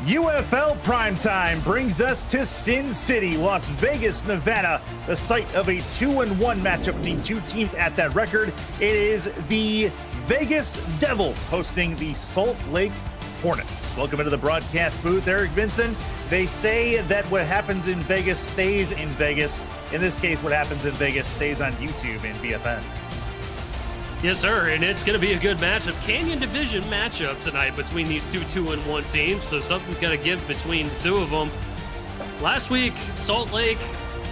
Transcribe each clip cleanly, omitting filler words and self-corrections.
UFL Primetime brings us to Sin City, Las Vegas, Nevada, the site of a 2-1 matchup between two teams at that record. It is the Vegas Devils hosting the Salt Lake Hornets. Welcome into the broadcast booth, Eric Vincent. They say that what happens in Vegas stays in Vegas. In this case, what happens in Vegas stays on YouTube and BFN. Yes, sir, and it's going to be a good matchup. Canyon Division matchup tonight between these two 2-1 teams, so something's got to give between the two of them. Last week, Salt Lake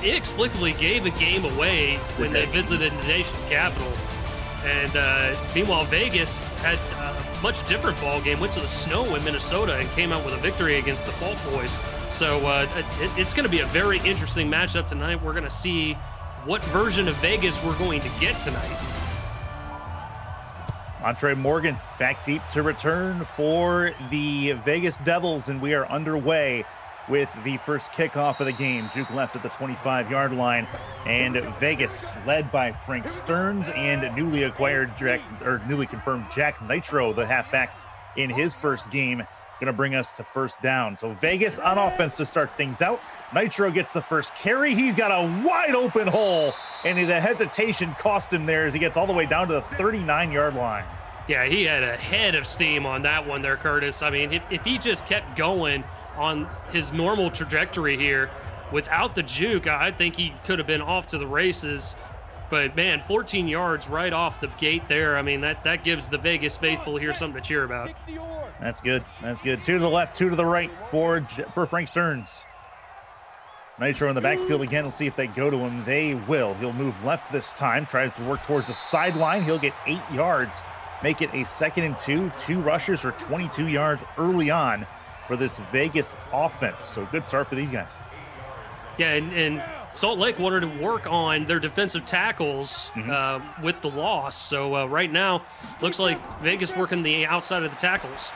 inexplicably gave a game away when they visited the nation's capital. And meanwhile, Vegas had a much different ball game, went to the snow in Minnesota and came out with a victory against the Fault Boys. So it's going to be a very interesting matchup tonight. We're going to see what version of Vegas we're going to get tonight. Montre Morgan back deep to return for the Vegas Devils, and we are underway with the first kickoff of the game. Juke left at the 25-yard line, and Vegas led by Frank Stearns and newly confirmed Jack Nitro, the halfback, in his first game, going to bring us to first down. So Vegas on offense to start things out. Nitro gets the first carry. He's got a wide open hole, and the hesitation cost him there as he gets all the way down to the 39-yard line. Yeah, he had a head of steam on that one there, Curtis. I mean, if he just kept going on his normal trajectory here without the juke, I think he could have been off to the races. But, man, 14 yards right off the gate there. I mean, that gives the Vegas faithful here something to cheer about. That's good. That's good. Two to the left, two to the right for Frank Stearns. Nitro in the backfield again. We'll see if they go to him. They will. He'll move left this time. Tries to work towards the sideline. He'll get 8 yards. Make it a 2nd and 2. 2 rushers for 22 yards early on for this Vegas offense. So good start for these guys. Yeah, and Salt Lake wanted to work on their defensive tackles with the loss. So right now, looks like Vegas working the outside of the tackles.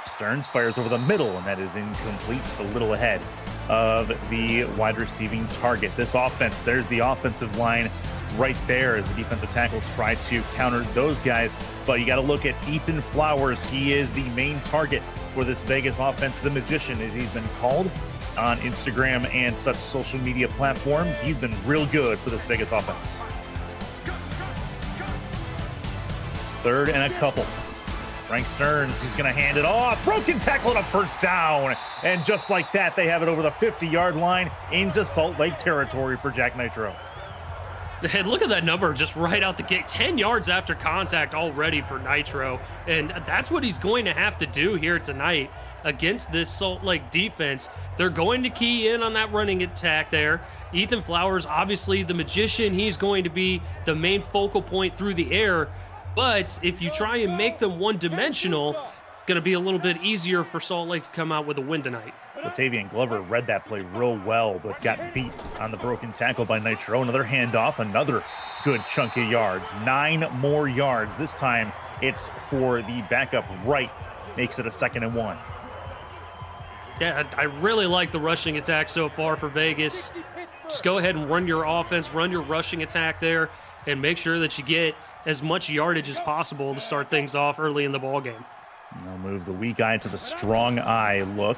Stearns fires over the middle, and that is incomplete, just a little ahead of the wide receiving target. This offense, there's the offensive line right there as the defensive tackles try to counter those guys. But you got to look at Ethan Flowers. He is the main target for this Vegas offense. The Magician, as he's been called on Instagram and such social media platforms. He's been real good for this Vegas offense. 3rd and a couple. Frank Stearns, he's going to hand it off. Broken tackle and a first down. And just like that, they have it over the 50-yard line into Salt Lake territory for Jack Nitro. And look at that number just right out the gate. 10 yards after contact already for Nitro. And that's what he's going to have to do here tonight against this Salt Lake defense. They're going to key in on that running attack there. Ethan Flowers, obviously the Magician, he's going to be the main focal point through the air. But if you try and make them one-dimensional, going to be a little bit easier for Salt Lake to come out with a win tonight. Latavian Glover read that play real well, but got beat on the broken tackle by Nitro. Another handoff, another good chunk of yards. 9 more yards. This time it's for the backup right. Makes it a 2nd and 1. Yeah, I really like the rushing attack so far for Vegas. Just go ahead and run your offense, run your rushing attack there, and make sure that you get as much yardage as possible to start things off early in the ball game. They'll move the weak eye to the strong eye look.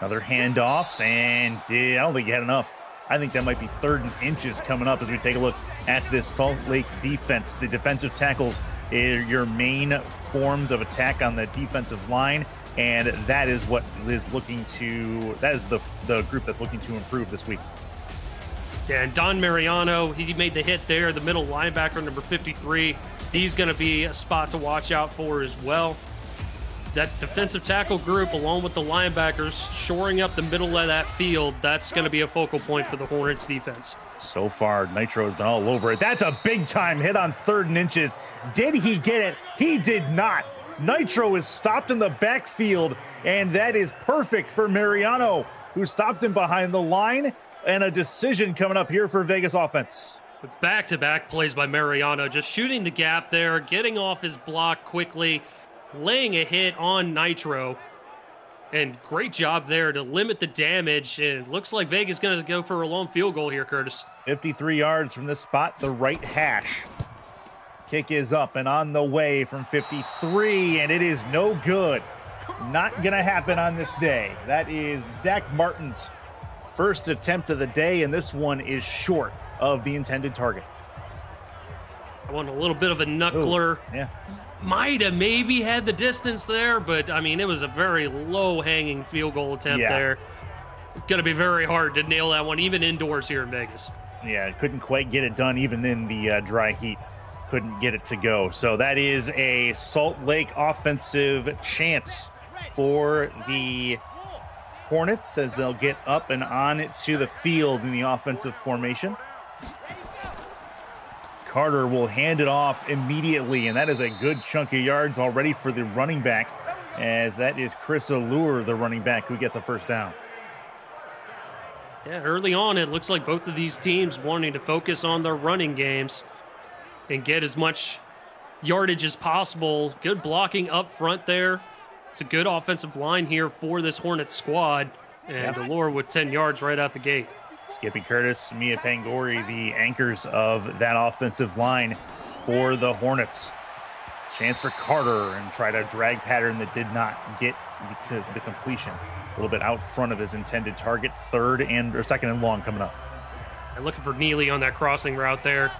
Another handoff, and I don't think he had enough. I think that might be 3rd and inches coming up as we take a look at this Salt Lake defense. The defensive tackles are your main forms of attack on the defensive line, and that is what is the group that's looking to improve this week. Yeah, and Don Mariano, he made the hit there, the middle linebacker, number 53. He's going to be a spot to watch out for as well. That defensive tackle group, along with the linebackers, shoring up the middle of that field, that's going to be a focal point for the Hornets defense. So far, Nitro's been all over it. That's a big-time hit on 3rd and inches. Did he get it? He did not. Nitro is stopped in the backfield, and that is perfect for Mariano, who stopped him behind the line. And a decision coming up here for Vegas offense. Back-to-back plays by Mariano, just shooting the gap there, getting off his block quickly, laying a hit on Nitro. And great job there to limit the damage. And it looks like Vegas is going to go for a long field goal here, Curtis. 53 yards from this spot, the right hash. Kick is up and on the way from 53, and it is no good. not going to happen on this day. That is Zach Martin's first attempt of the day, and this one is short of the intended target. I want a little bit of a knuckler. Ooh, yeah. Might have maybe had the distance there, but I mean, it was a very low-hanging field goal attempt there. Going to be very hard to nail that one, even indoors here in Vegas. Yeah, couldn't quite get it done, even in the dry heat. Couldn't get it to go. So that is a Salt Lake offensive chance for the Hornets as they'll get up and on to the field in the offensive formation. Carter will hand it off immediately, and that is a good chunk of yards already for the running back, as that is Chris Allure, the running back, who gets a first down. Yeah, early on, it looks like both of these teams wanting to focus on their running games and get as much yardage as possible. Good blocking up front there. It's a good offensive line here for this Hornets squad, and Allure with 10 yards right out the gate. Skippy Curtis, Mia Pangori, the anchors of that offensive line for the Hornets. Chance for Carter and try to drag pattern that did not get the completion. A little bit out front of his intended target. Second and long coming up. They're looking for Neely on that crossing route there.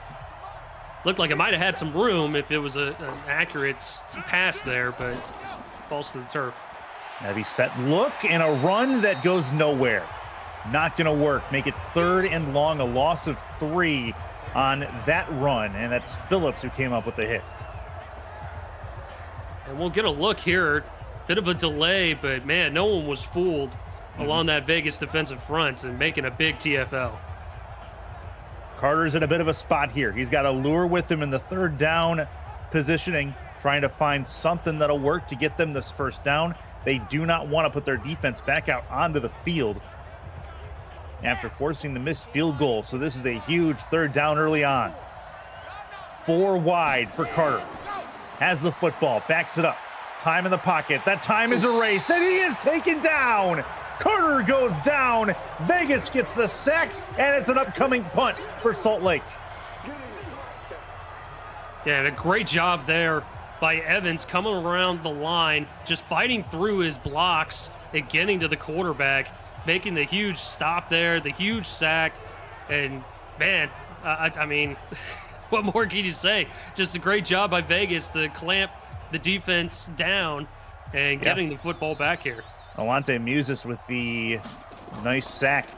Looked like it might have had some room if it was an accurate pass there, but falls to the turf. Heavy set look and a run that goes nowhere. Not going to work. Make it third and long, a loss of 3 on that run, and that's Phillips who came up with the hit. And we'll get a look here. Bit of a delay, but man, no one was fooled along that Vegas defensive front and making a big TFL. Carter's in a bit of a spot here. He's got Allure with him in the third down positioning, trying to find something that'll work to get them this first down. They do not want to put their defense back out onto the field after forcing the missed field goal. So this is a huge third down early on. 4 wide for Carter. Has the football, backs it up. Time in the pocket. That time is erased, and he is taken down. Carter goes down. Vegas gets the sack, and it's an upcoming punt for Salt Lake. Yeah, and a great job there by Evans coming around the line, just fighting through his blocks and getting to the quarterback, making the huge stop there, the huge sack. And man, I mean, what more can you say? Just a great job by Vegas to clamp the defense down and getting the football back here. Alante Musis with the nice sack.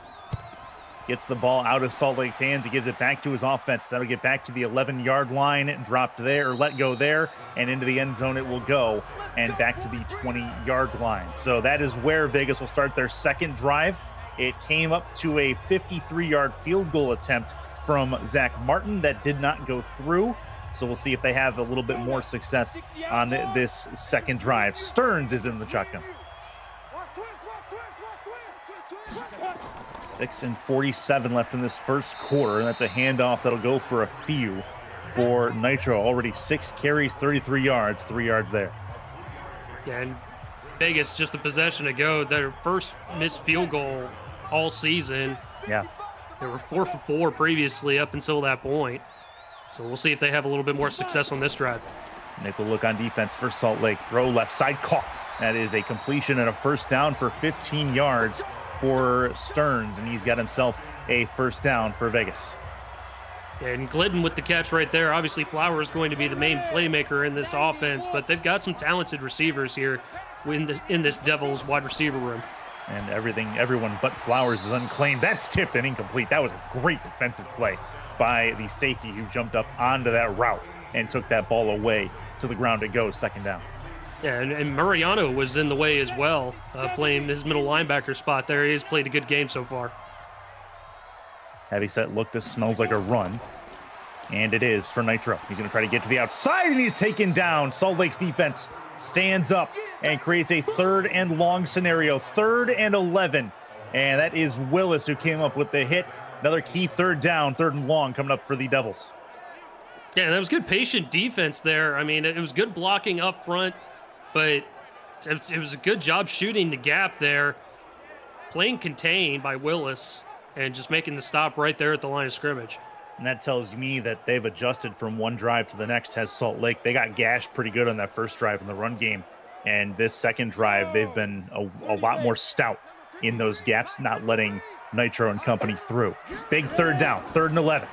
Gets the ball out of Salt Lake's hands. He gives it back to his offense. That'll get back to the 11-yard line, dropped there, or let go there, and into the end zone it will go, and back to the 20-yard line. So that is where Vegas will start their second drive. It came up to a 53-yard field goal attempt from Zach Martin that did not go through. So we'll see if they have a little bit more success on this second drive. Stearns is in the shotgun. 6:47 left in this first quarter. That's a handoff that'll go for a few for Nitro. Already 6 carries, 33 yards, 3 yards there. Yeah, and Vegas just a possession ago, their first missed field goal all season. Yeah. They were 4 for 4 previously up until that point. So we'll see if they have a little bit more success on this drive. Nickel look on defense for Salt Lake. Throw left side, caught. That is a completion and a first down for 15 yards for Stearns, and he's got himself a first down for Vegas. And Glidden with the catch right there. Obviously, Flowers is going to be the main playmaker in this offense, but they've got some talented receivers here in this Devils wide receiver room. And everyone but Flowers is unclaimed. That's tipped and incomplete. That was a great defensive play by the safety who jumped up onto that route and took that ball away to the ground to go, second down. Yeah, and Mariano was in the way as well, playing his middle linebacker spot there. He's played a good game so far. Heavy set look. This smells like a run. And it is for Nitro. He's going to try to get to the outside, and he's taken down. Salt Lake's defense stands up and creates a third and long scenario. 3rd and 11. And that is Willis who came up with the hit. Another key third down, 3rd and long coming up for the Devils. Yeah, that was good patient defense there. I mean, it was good blocking up front, but it was a good job shooting the gap there, playing contained by Willis, and just making the stop right there at the line of scrimmage. And that tells me that they've adjusted from one drive to the next, has Salt Lake. They got gashed pretty good on that first drive in the run game And this second drive, they've been a lot more stout in those gaps, not letting Nitro and company through. Big third down, 3rd and 11.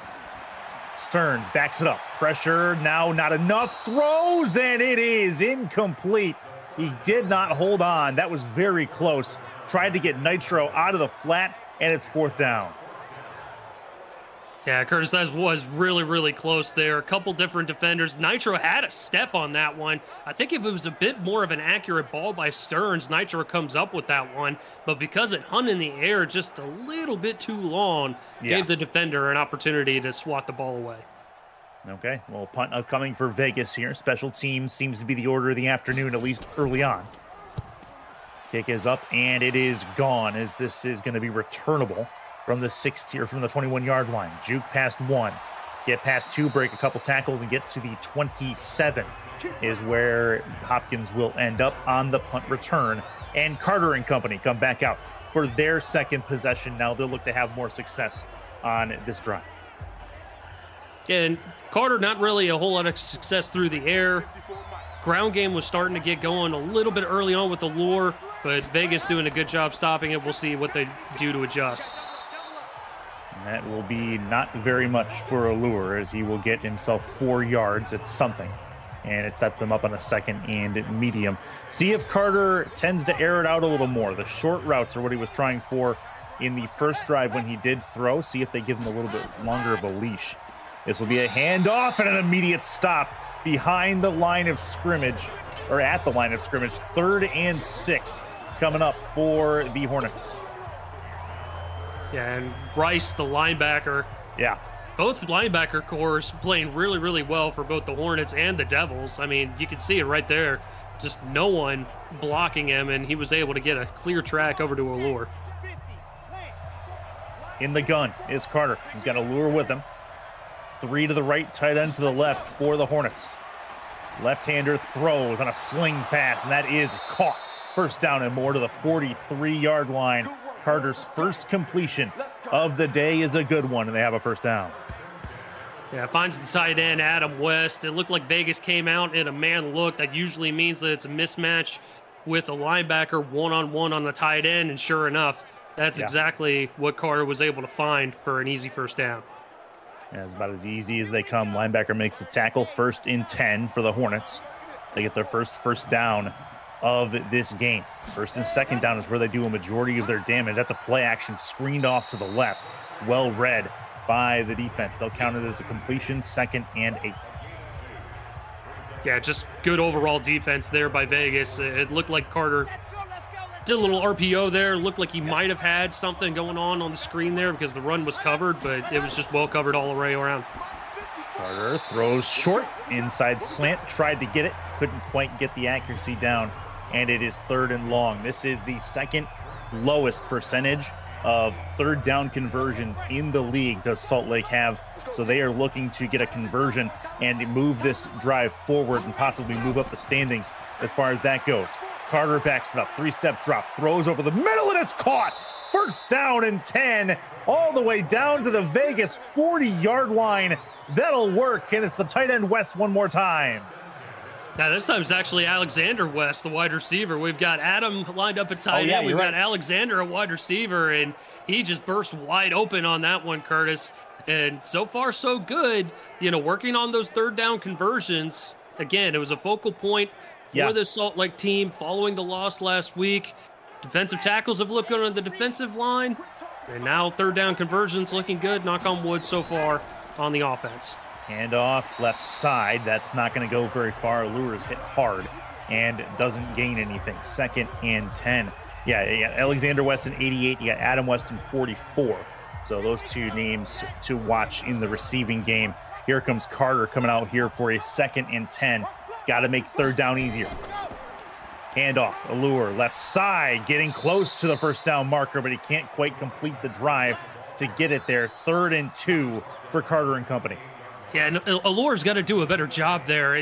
Stearns backs it up. Pressure now not enough. Throws, and it is incomplete. He did not hold on. That was very close. Tried to get Nitro out of the flat, and it's 4th down. Yeah, Curtis, that was really, really close there. A couple different defenders. Nitro had a step on that one. I think if it was a bit more of an accurate ball by Stearns, Nitro comes up with that one. But because it hung in the air just a little bit too long, gave the defender an opportunity to swat the ball away. Okay, well, punt upcoming for Vegas here. Special teams seems to be the order of the afternoon, at least early on. Kick is up, and it is gone, as this is going to be returnable from the 60 or from the 21-yard line. Juke past 1, get past 2, break a couple tackles, and get to the 27 is where Hopkins will end up on the punt return. And Carter and company come back out for their second possession. Now they'll look to have more success on this drive. And Carter, not really a whole lot of success through the air. Ground game was starting to get going a little bit early on with the lure, but Vegas doing a good job stopping it. We'll see what they do to adjust. And that will be not very much for Allure, as he will get himself 4 yards at something. And it sets them up on a 2nd and medium. See if Carter tends to air it out a little more. The short routes are what he was trying for in the first drive when he did throw. See if they give him a little bit longer of a leash. This will be a handoff and an immediate stop behind the line of scrimmage, or at the line of scrimmage. 3rd and 6 coming up for the Hornets. Yeah, and Rice, the linebacker. Yeah. Both linebacker cores playing really, really well for both the Hornets and the Devils. I mean, you can see it right there. Just no one blocking him, and he was able to get a clear track over to Allure. In the gun is Carter. He's got Allure with him. 3 to the right, tight end to the left for the Hornets. Left-hander throws on a sling pass, and that is caught. 1st down and more to the 43-yard line. Carter's first completion of the day is a good one, and they have a 1st down. Yeah, finds the tight end, Adam West. It looked like Vegas came out in a man look. That usually means that it's a mismatch with a linebacker one-on-one on the tight end, and sure enough, that's exactly what Carter was able to find for an easy 1st down. Yeah, it's about as easy as they come. Linebacker makes the tackle. 1st and 10 for the Hornets. They get their first down of this game. 1st and 2nd down is where they do a majority of their damage. That's a play action screened off to the left. Well read by the defense. They'll count it as a completion. 2nd and 8. Yeah, just good overall defense there by Vegas. It looked like Carter did a little RPO there. Looked like he might have had something going on the screen there because the run was covered, but it was just well covered all the way around. Carter throws short, inside slant, tried to get it, couldn't quite get the accuracy down, and it is 3rd and long. This is the 2nd lowest percentage of 3rd down conversions in the league does Salt Lake have, so they are looking to get a conversion and move this drive forward and possibly move up the standings as far as that goes. Carter backs it up, 3-step drop, throws over the middle, and it's caught. 1st down and 10, all the way down to the Vegas 40-yard line. That'll work, and it's the tight end West one more time. Now, this time it's actually Alexander West, the wide receiver. We've got Adam lined up at tight end. We've got Alexander at wide receiver, and he just burst wide open on that one, Curtis. And so far, so good. You know, working on those 3rd down conversions. Again, it was a focal point for this Salt Lake team following the loss last week. Defensive tackles have looked good on the defensive line. And now 3rd down conversions looking good. Knock on wood so far on the offense. Handoff left side. That's not going to go very far. Allure is hit hard and doesn't gain anything. 2nd and 10. Yeah, you got Alexander West in 88. You got Adam West in 44. So those 2 names to watch in the receiving game. Here comes Carter coming out here for a 2nd and 10. Got to make 3rd down easier. Handoff, Allure, left side, getting close to the 1st down marker, but he can't quite complete the drive to get it there. 3rd and 2 for Carter and company. Yeah, and Allure's got to do a better job there.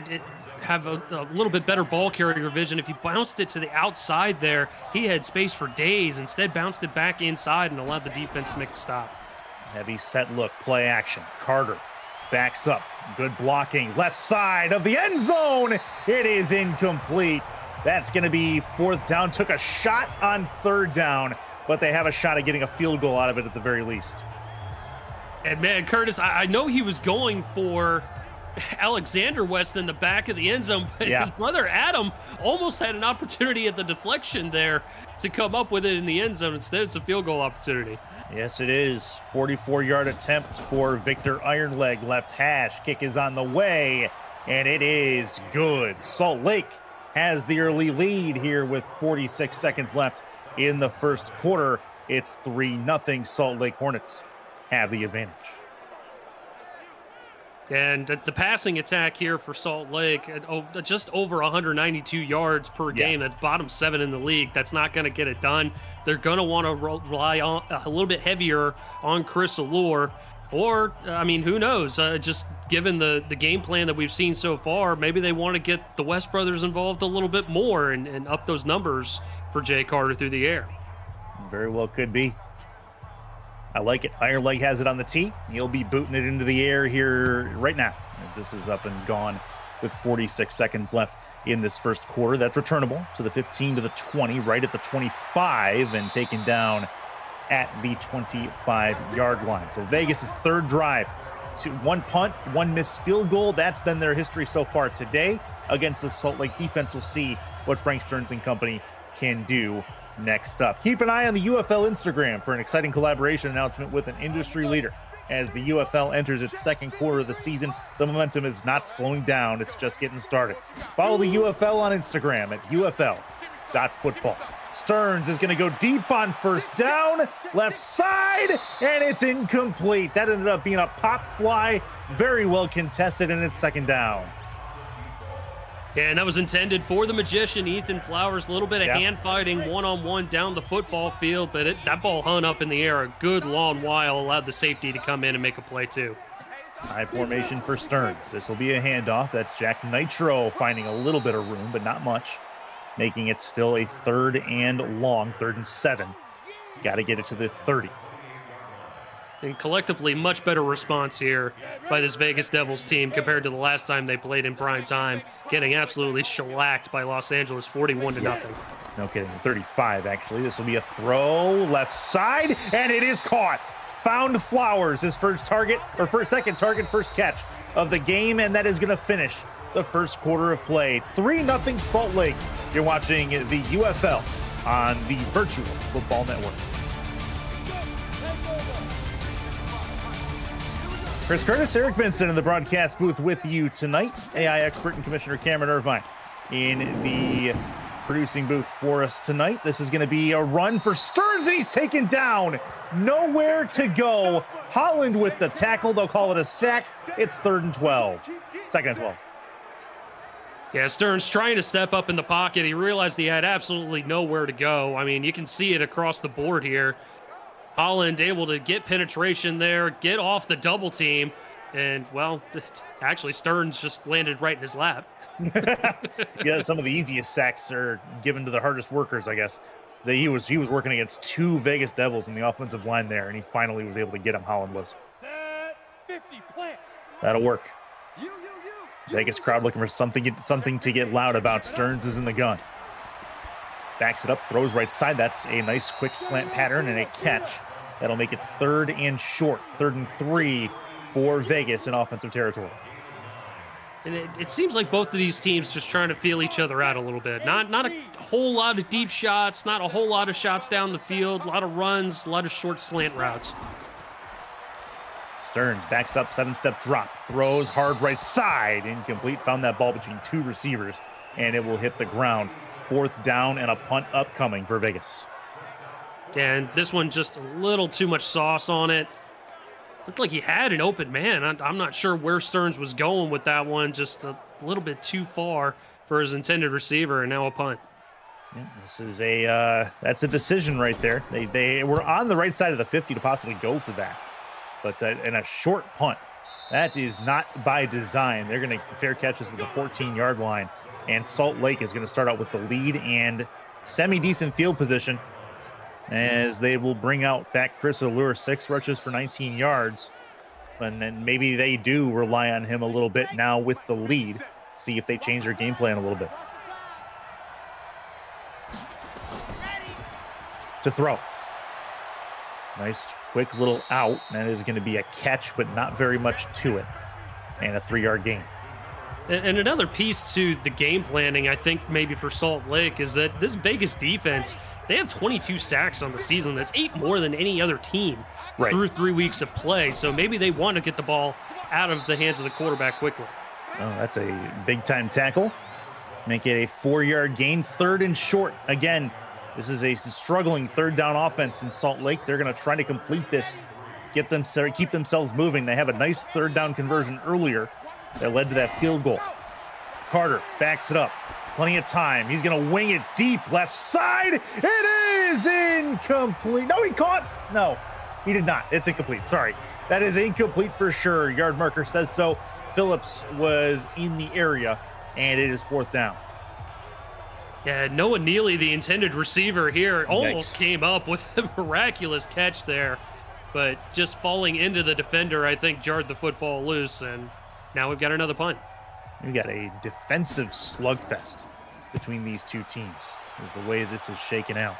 Have a little bit better ball carrier vision. If he bounced it to the outside there, he had space for days. Instead, bounced it back inside and allowed the defense to make the stop. Heavy set look, play action. Carter backs up. Good blocking. Left side of the end zone. It is incomplete. That's going to be 4th down. Took a shot on 3rd down, but they have a shot at getting a field goal out of it at the very least. And man, Curtis, I know he was going for Alexander West in the back of the end zone, but his brother Adam almost had an opportunity at the deflection there to come up with it in the end zone. Instead, it's a field goal opportunity. Yes, it is. 44-yard attempt for Victor Ironleg. Left hash. Kick is on the way, and it is good. Salt Lake has the early lead here with 46 seconds left in the first quarter. It's 3-0. Salt Lake Hornets have the advantage. And the passing attack here for Salt Lake, at just over 192 yards per game. That's bottom 7 in the league. That's not going to get it done. They're going to want to rely on a little bit heavier on Chris Allure. Or, I mean, who knows? Just given the game plan that we've seen so far, maybe they want to get the West brothers involved a little bit more and up those numbers for Jay Carter through the air. Very well could be. I like it. Ironleg has it on the tee. He'll be booting it into the air here right now as this is up and gone with 46 seconds left in this first quarter. That's returnable to the 15 to the 20, right at the 25, and taken down at the 25-yard line. So Vegas's third drive to 1 punt, 1 missed field goal. That's been their history so far today against the Salt Lake defense. We'll see what Frank Stearns and company can do next up. Keep an eye on the UFL Instagram for an exciting collaboration announcement with an industry leader. As the UFL enters its second quarter of the season, the momentum is not slowing down. It's just getting started. Follow the UFL on Instagram at UFL.football. Stearns is going to go deep on 1st down, left side, and it's incomplete. That ended up being a pop fly, very well contested, and it's 2nd down. And that was intended for the magician, Ethan Flowers. A little bit of hand fighting, one-on-one down the football field, but that ball hung up in the air a good long while, allowed the safety to come in and make a play too. High formation for Stearns. This will be a handoff. That's Jack Nitro finding a little bit of room, but not much, making it still a 3rd and long, 3rd and 7. Got to get it to the 30. And collectively, much better response here by this Vegas Devils team compared to the last time they played in prime time, getting absolutely shellacked by Los Angeles 41-0. No kidding, 35 actually. This will be a throw, left side, and it is caught. Found Flowers, his first target, or second target, first catch of the game, and that is going to finish the first quarter of play. 3-0 Salt Lake. You're watching the UFL on the Virtual Football Network. Chris Curtis, Eric Vincent in the broadcast booth with you tonight. AI expert and Commissioner Cameron Irvine in the producing booth for us tonight. This is going to be a run for Stearns, and he's taken down. Nowhere to go. Holland with the tackle. They'll call it a sack. It's 3rd and 12. 2nd and 12. Yeah, Stearns trying to step up in the pocket. He realized he had absolutely nowhere to go. I mean, you can see it across the board here. Holland able to get penetration there, get off the double team, and, well, actually Stearns just landed right in his lap. Yeah, some of the easiest sacks are given to the hardest workers, I guess. He was working against 2 Vegas Devils in the offensive line there, and he finally was able to get him. Holland was. That'll work. Vegas crowd looking for something to get loud about. Stearns is in the gun. Backs it up, throws right side. That's a nice quick slant pattern and a catch. That'll make it 3rd and short. 3rd and 3 for Vegas in offensive territory. And it seems like both of these teams just trying to feel each other out a little bit. Not a whole lot of deep shots, not a whole lot of shots down the field, a lot of runs, a lot of short slant routes. Stearns backs up, 7-step drop, throws hard right side, incomplete. Found that ball between 2 receivers, and it will hit the ground. 4th down and a punt upcoming for Vegas. And this one just a little too much sauce on it. Looked like he had an open man. I'm not sure where Stearns was going with that one. Just a little bit too far for his intended receiver, and now a punt. Yeah, this is that's a decision right there. They were on the right side of the 50 to possibly go for that. But in a short punt, that is not by design. They're going to fair catches at the 14-yard line. And Salt Lake is going to start out with the lead and semi-decent field position as they will bring out back Chris Allure, 6 rushes for 19 yards. And then maybe they do rely on him a little bit now with the lead. See if they change their game plan a little bit. to throw. Nice, quick little out. That is going to be a catch, but not very much to it. And a 3-yard gain. And another piece to the game planning, I think, maybe for Salt Lake, is that this Vegas defense, they have 22 sacks on the season. That's 8 more than any other team through 3 weeks of play. So maybe they want to get the ball out of the hands of the quarterback quickly. Oh, that's a big-time tackle. Make it a 4-yard gain, 3rd and short. Again, this is a struggling 3rd down offense in Salt Lake. They're going to try to complete this, keep themselves moving. They have a nice 3rd down conversion earlier that led to that field goal. Carter backs it up. Plenty of time. He's going to wing it deep left side. It is incomplete. No, he caught. No, he did not. It's incomplete. Sorry. That is incomplete for sure. Yard marker says so. Phillips was in the area, and it is 4th down. Yeah, Noah Neely, the intended receiver here, almost came up with a miraculous catch there, but just falling into the defender, I think, jarred the football loose, and now we've got another punt. We got a defensive slugfest between these two teams, is the way this is shaken out.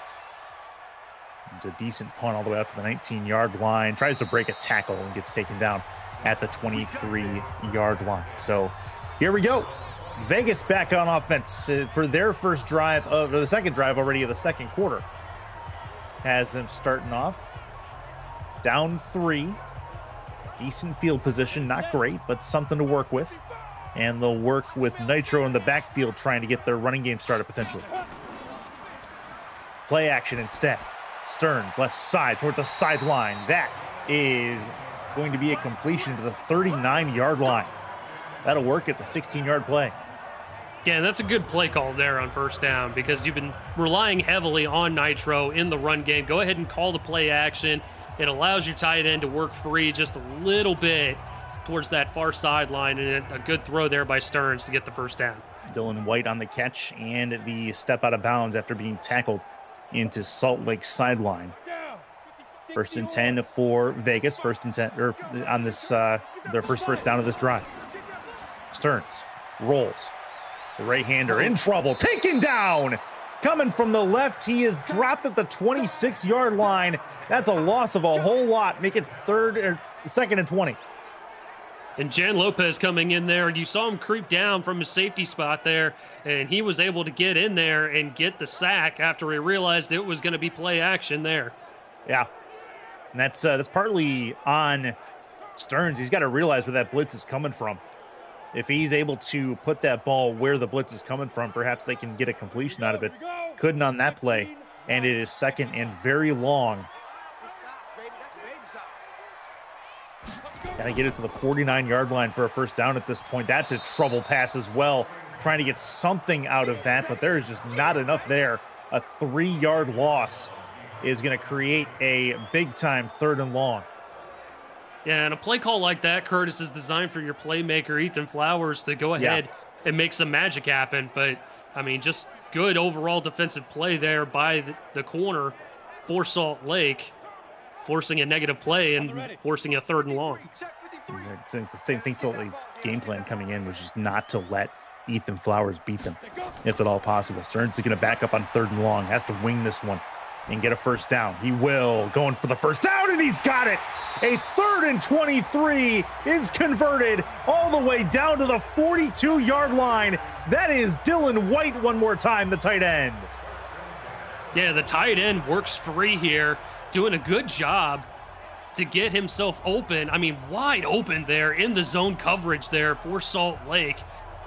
It's a decent punt all the way out to the 19-yard line. Tries to break a tackle and gets taken down at the 23-yard line. So here we go. Vegas back on offense for their first drive of the second drive already of the second quarter. Has them starting off down 3. Decent field position, not great, but something to work with. And they'll work with Nitro in the backfield trying to get their running game started potentially. Play action instead. Stearns left side towards the sideline. That is going to be a completion to the 39-yard line. That'll work. It's a 16-yard play. Yeah, that's a good play call there on 1st down because you've been relying heavily on Nitro in the run game. Go ahead and call the play action. It allows your tight end to work free just a little bit towards that far sideline, and a good throw there by Stearns to get the 1st down. Dylan White on the catch and the step out of bounds after being tackled into Salt Lake sideline. 1st and 10 for Vegas. 1st and 10 or on this their first down of this drive. Stearns rolls. The right-hander in trouble. Taken down. Coming from the left, he is dropped at the 26-yard line. That's a loss of a whole lot. Make it 2nd and 20. And Jan Lopez coming in there, and you saw him creep down from his safety spot there, and he was able to get in there and get the sack after he realized it was going to be play action there. Yeah, and that's partly on Stearns. He's got to realize where that blitz is coming from. If he's able to put that ball where the blitz is coming from, perhaps they can get a completion out of it. Couldn't on that play, and it is 2nd and very long. Got to get it to the 49-yard line for a 1st down at this point. That's a trouble pass as well. Trying to get something out of that, but there is just not enough there. A 3-yard loss is going to create a big-time 3rd and long. Yeah, and a play call like that, Curtis, is designed for your playmaker, Ethan Flowers, to go ahead and make some magic happen. But, I mean, just good overall defensive play there by the corner for Salt Lake, forcing a negative play and forcing a 3rd and long. The same thing, Salt Lake's game plan coming in was just not to let Ethan Flowers beat them, if at all possible. Stearns is going to back up on 3rd and long, has to wing this one and get a 1st down. He will, going for the 1st down, and he's got it. A 3rd and 23 is converted all the way down to the 42-yard line. That is Dylan White one more time, the tight end. Yeah, the tight end works free here, doing a good job to get himself open. I mean, wide open there in the zone coverage there for Salt Lake,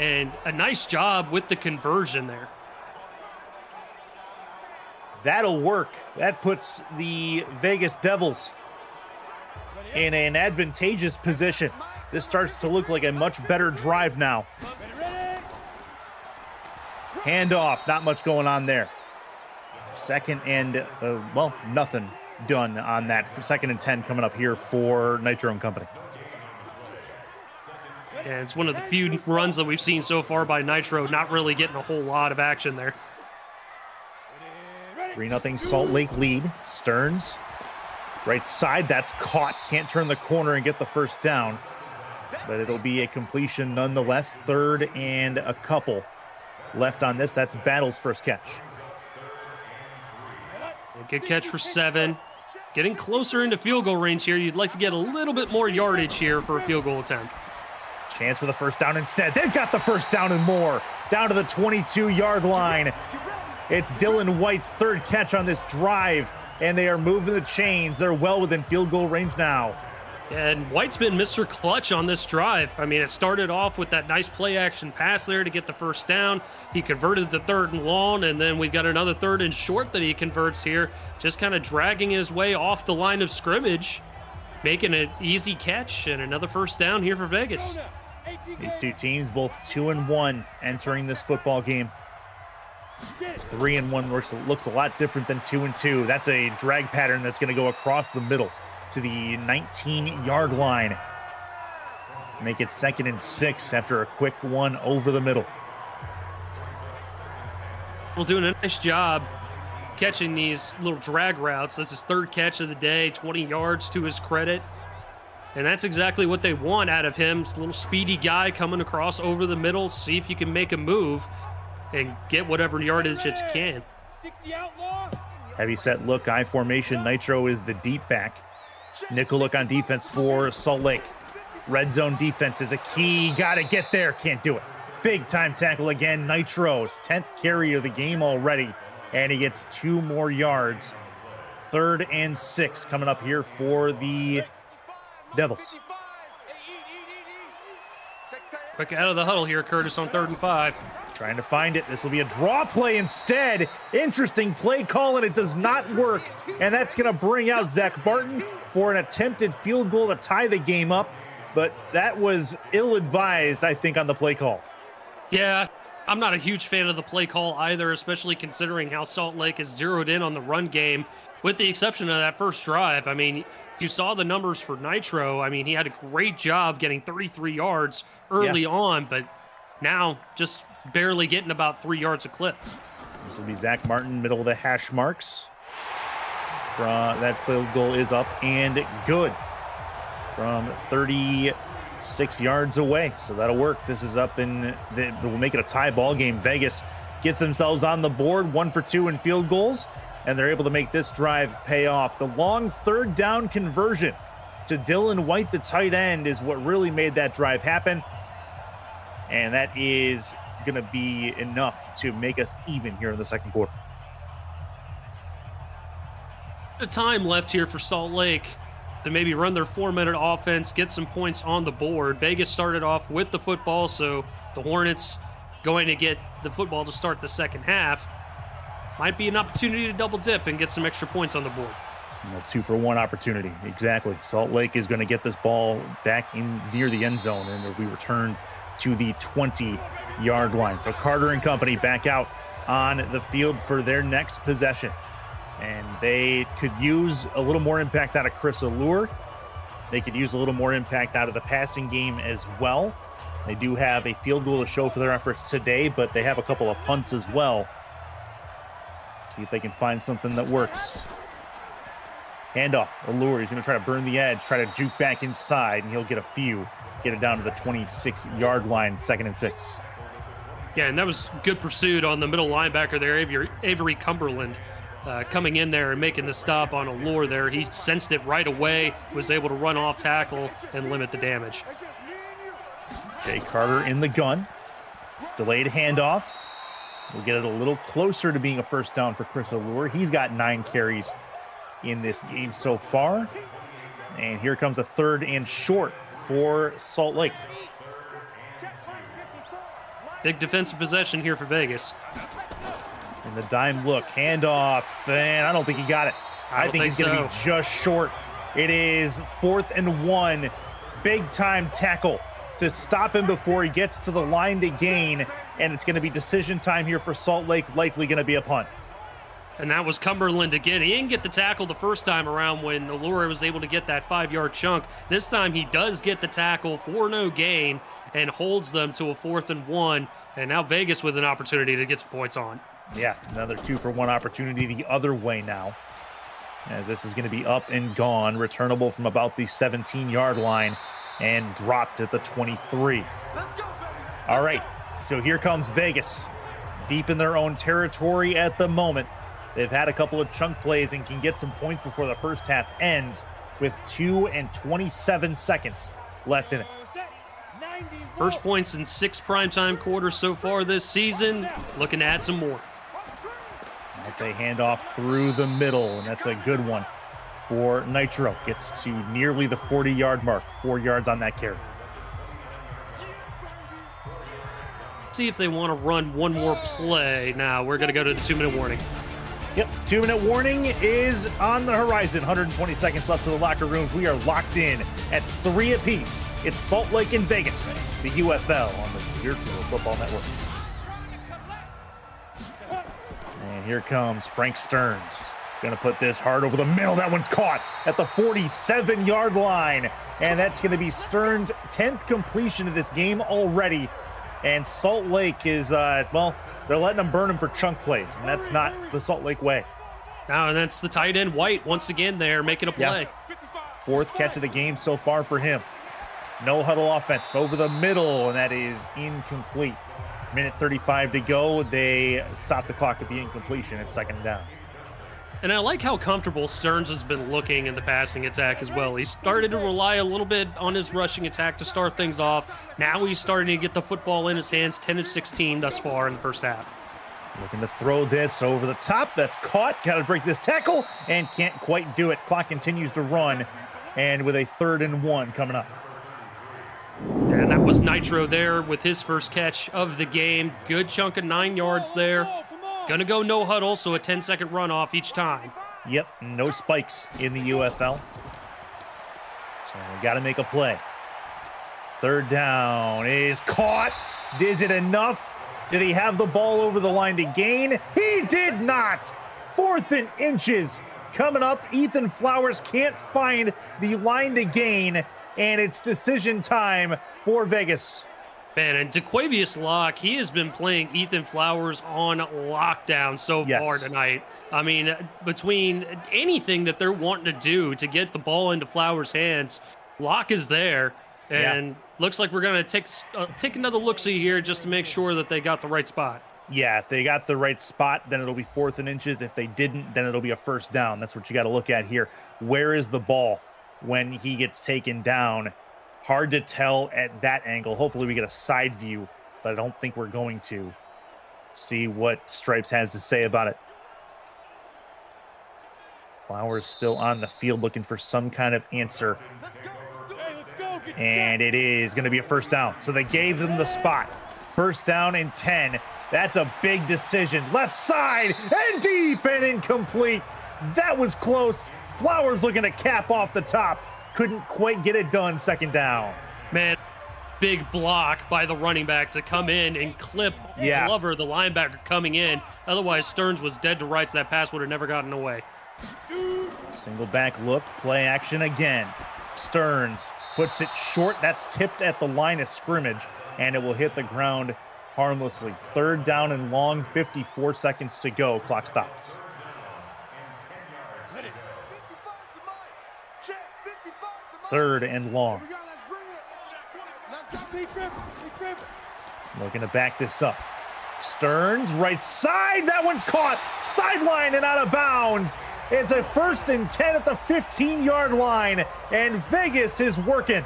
and a nice job with the conversion there. That'll work. That puts the Vegas Devils in an advantageous position. This starts to look like a much better drive now. Handoff, not much going on there. 2nd and, nothing done on that. 2nd and 10 coming up here for Nitro and Company. Yeah, it's one of the few runs that we've seen so far by Nitro, not really getting a whole lot of action there. 3-0 Salt Lake lead. Stearns, right side, that's caught. Can't turn the corner and get the 1st down, but it'll be a completion nonetheless. 3rd and a couple left on this. That's Battle's first catch. Good catch for 7. Getting closer into field goal range here. You'd like to get a little bit more yardage here for a field goal attempt. Chance for the first down instead. They've got the first down and more. Down to the 22-yard line. It's Dylan White's third catch on this drive, and they are moving the chains. They're well within field goal range now. And White's been Mr. Clutch on this drive. I mean, it started off with that nice play action pass there to get the first down. He converted the 3rd and long, and then we've got another 3rd and short that he converts here. Just kind of dragging his way off the line of scrimmage, making an easy catch and another first down here for Vegas. These two teams both 2-1 entering this football game. 3-1 looks a lot different than 2-2. That's a drag pattern that's going to go across the middle to the 19-yard line. Make it 2nd and 6 after a quick one over the middle. Well, doing a nice job catching these little drag routes. That's his 3rd catch of the day, 20 yards to his credit. And that's exactly what they want out of him. This little speedy guy coming across over the middle, see if you can make a move and get whatever yardage that you can. Heavy set look, I formation. Nitro is the deep back. Nickel look on defense for Salt Lake. Red zone defense is a key. Got to get there. Can't do it. Big time tackle again. Nitro's 10th carry of the game already. And he gets 2 more yards. 3rd and 6 coming up here for the Devils. Quick out of the huddle here, Curtis, on 3rd and 5. Trying to find it. This will be a draw play instead. Interesting play call, and it does not work. And that's going to bring out Zach Barton for an attempted field goal to tie the game up. But that was ill-advised, I think, on the play call. Yeah, I'm not a huge fan of the play call either, especially considering how Salt Lake is zeroed in on the run game, with the exception of that first drive. I mean, you saw the numbers for Nitro. I mean, he had a great job getting 33 yards early on, but now just barely getting about 3 yards a clip. This will be Zach Martin, middle of the hash marks. That field goal is up and good from 36 yards away. So that'll work. This is up and we'll make it a tie ball game. Vegas gets themselves on the board, 1 for 2 in field goals, and they're able to make this drive pay off. The long 3rd down conversion to Dylan White, the tight end, is what really made that drive happen. And that is going to be enough to make us even here in the second quarter. The time left here for Salt Lake to maybe run their 4-minute offense, get some points on the board. Vegas started off with the football, so the Hornets going to get the football to start the second half. Might be an opportunity to double dip and get some extra points on the board. 2-for-1 opportunity. Exactly. Salt Lake is going to get this ball back in near the end zone, and it'll be returned to the 20-yard line. So Carter and company back out on the field for their next possession. And they could use a little more impact out of Chris Allure. They could use a little more impact out of the passing game as well. They do have a field goal to show for their efforts today, but they have a couple of punts as well. See if they can find something that works. Handoff, Allure. He's going to try to burn the edge, try to juke back inside, and he'll get a few. Get it down to the 26-yard line, 2nd and 6. Yeah, and that was good pursuit on the middle linebacker there, Avery Cumberland. Coming in there and making the stop on Allure there. He sensed it right away, was able to run off tackle and limit the damage. Jay Carter in the gun. Delayed handoff. We'll get it a little closer to being a first down for Chris Allure. He's got 9 carries in this game so far. And here comes a 3rd and short for Salt Lake. Big defensive possession here for Vegas. And the dime look, handoff, and I don't think he got it. I think he's going to be just short. It is 4th and 1. Big time tackle to stop him before he gets to the line to gain. And it's going to be decision time here for Salt Lake, likely going to be a punt. And that was Cumberland again. He didn't get the tackle the first time around when Allure was able to get that 5-yard chunk. This time he does get the tackle for no gain and holds them to a 4th and 1. And now Vegas with an opportunity to get some points on. Yeah, another 2-for-1 opportunity the other way now. As this is going to be up and gone, returnable from about the 17-yard line and dropped at the 23. All right, so here comes Vegas. Deep in their own territory at the moment. They've had a couple of chunk plays and can get some points before the first half ends with 2 and 27 seconds left in it. First points in 6 primetime quarters so far this season. Looking to add some more. That's a handoff through the middle, and that's a good one for Nitro. Gets to nearly the 40-yard mark, 4 yards on that carry. See if they want to run one more play. Now we're going to go to the 2-minute warning. Yep, 2-minute warning is on the horizon. 120 seconds left to the locker rooms. We are locked in at 3 apiece. It's Salt Lake and Vegas, the UFL on the Virtual Football Network. And here comes Frank Stearns. Gonna put this hard over the middle. That one's caught at the 47-yard line. And that's gonna be Stearns' 10th completion of this game already. And Salt Lake is, well, they're letting them burn him for chunk plays, and that's not the Salt Lake way. Now, and that's the tight end, White, once again there, making a play. Yeah. 4th catch of the game so far for him. No huddle offense over the middle, and that is incomplete. Minute 35 to go. They stop the clock at the incompletion. It's 2nd down. And I like how comfortable Stearns has been looking in the passing attack as well. He started to rely a little bit on his rushing attack to start things off. Now he's starting to get the football in his hands, 10 of 16 thus far in the first half. Looking to throw this over the top. That's caught. Got to break this tackle and can't quite do it. Clock continues to run, and with a 3rd and 1 coming up. And that was Nitro there with his first catch of the game. Good chunk of 9 yards there. Gonna go no huddle, so a 10-second runoff each time. Yep, no spikes in the UFL. So we got to make a play. 3rd down is caught. Is it enough? Did he have the ball over the line to gain? He did not. 4th and inches coming up. Ethan Flowers can't find the line to gain, and it's decision time for Vegas. Man, and DeQuavius Locke, he has been playing Ethan Flowers on lockdown so far tonight. I mean, between anything that they're wanting to do to get the ball into Flowers' hands, Locke is there. And looks like we're going to take another look-see here just to make sure that they got the right spot. Yeah, if they got the right spot, then it'll be 4th and inches. If they didn't, then it'll be a 1st down. That's what you got to look at here. Where is the ball when he gets taken down? Hard to tell at that angle. Hopefully we get a side view, but I don't think we're going to. See what Stripes has to say about it. Flowers still on the field looking for some kind of answer. And it is going to be a 1st down. So they gave them the spot. 1st down and 10. That's a big decision. Left side and deep and incomplete. That was close. Flowers looking to cap off the top. Couldn't quite get it done. 2nd down. Man, big block by the running back to come in and clip Glover, the linebacker, coming in. Otherwise, Stearns was dead to rights. That pass would have never gotten away. Single back look, play action again. Stearns puts it short. That's tipped at the line of scrimmage, and it will hit the ground harmlessly. 3rd down and long, 54 seconds to go. Clock stops. Third and long. Looking to back this up. Stearns, right side. That one's caught. Sideline and out of bounds. It's a 1st and 10 at the 15-yard line, and Vegas is working.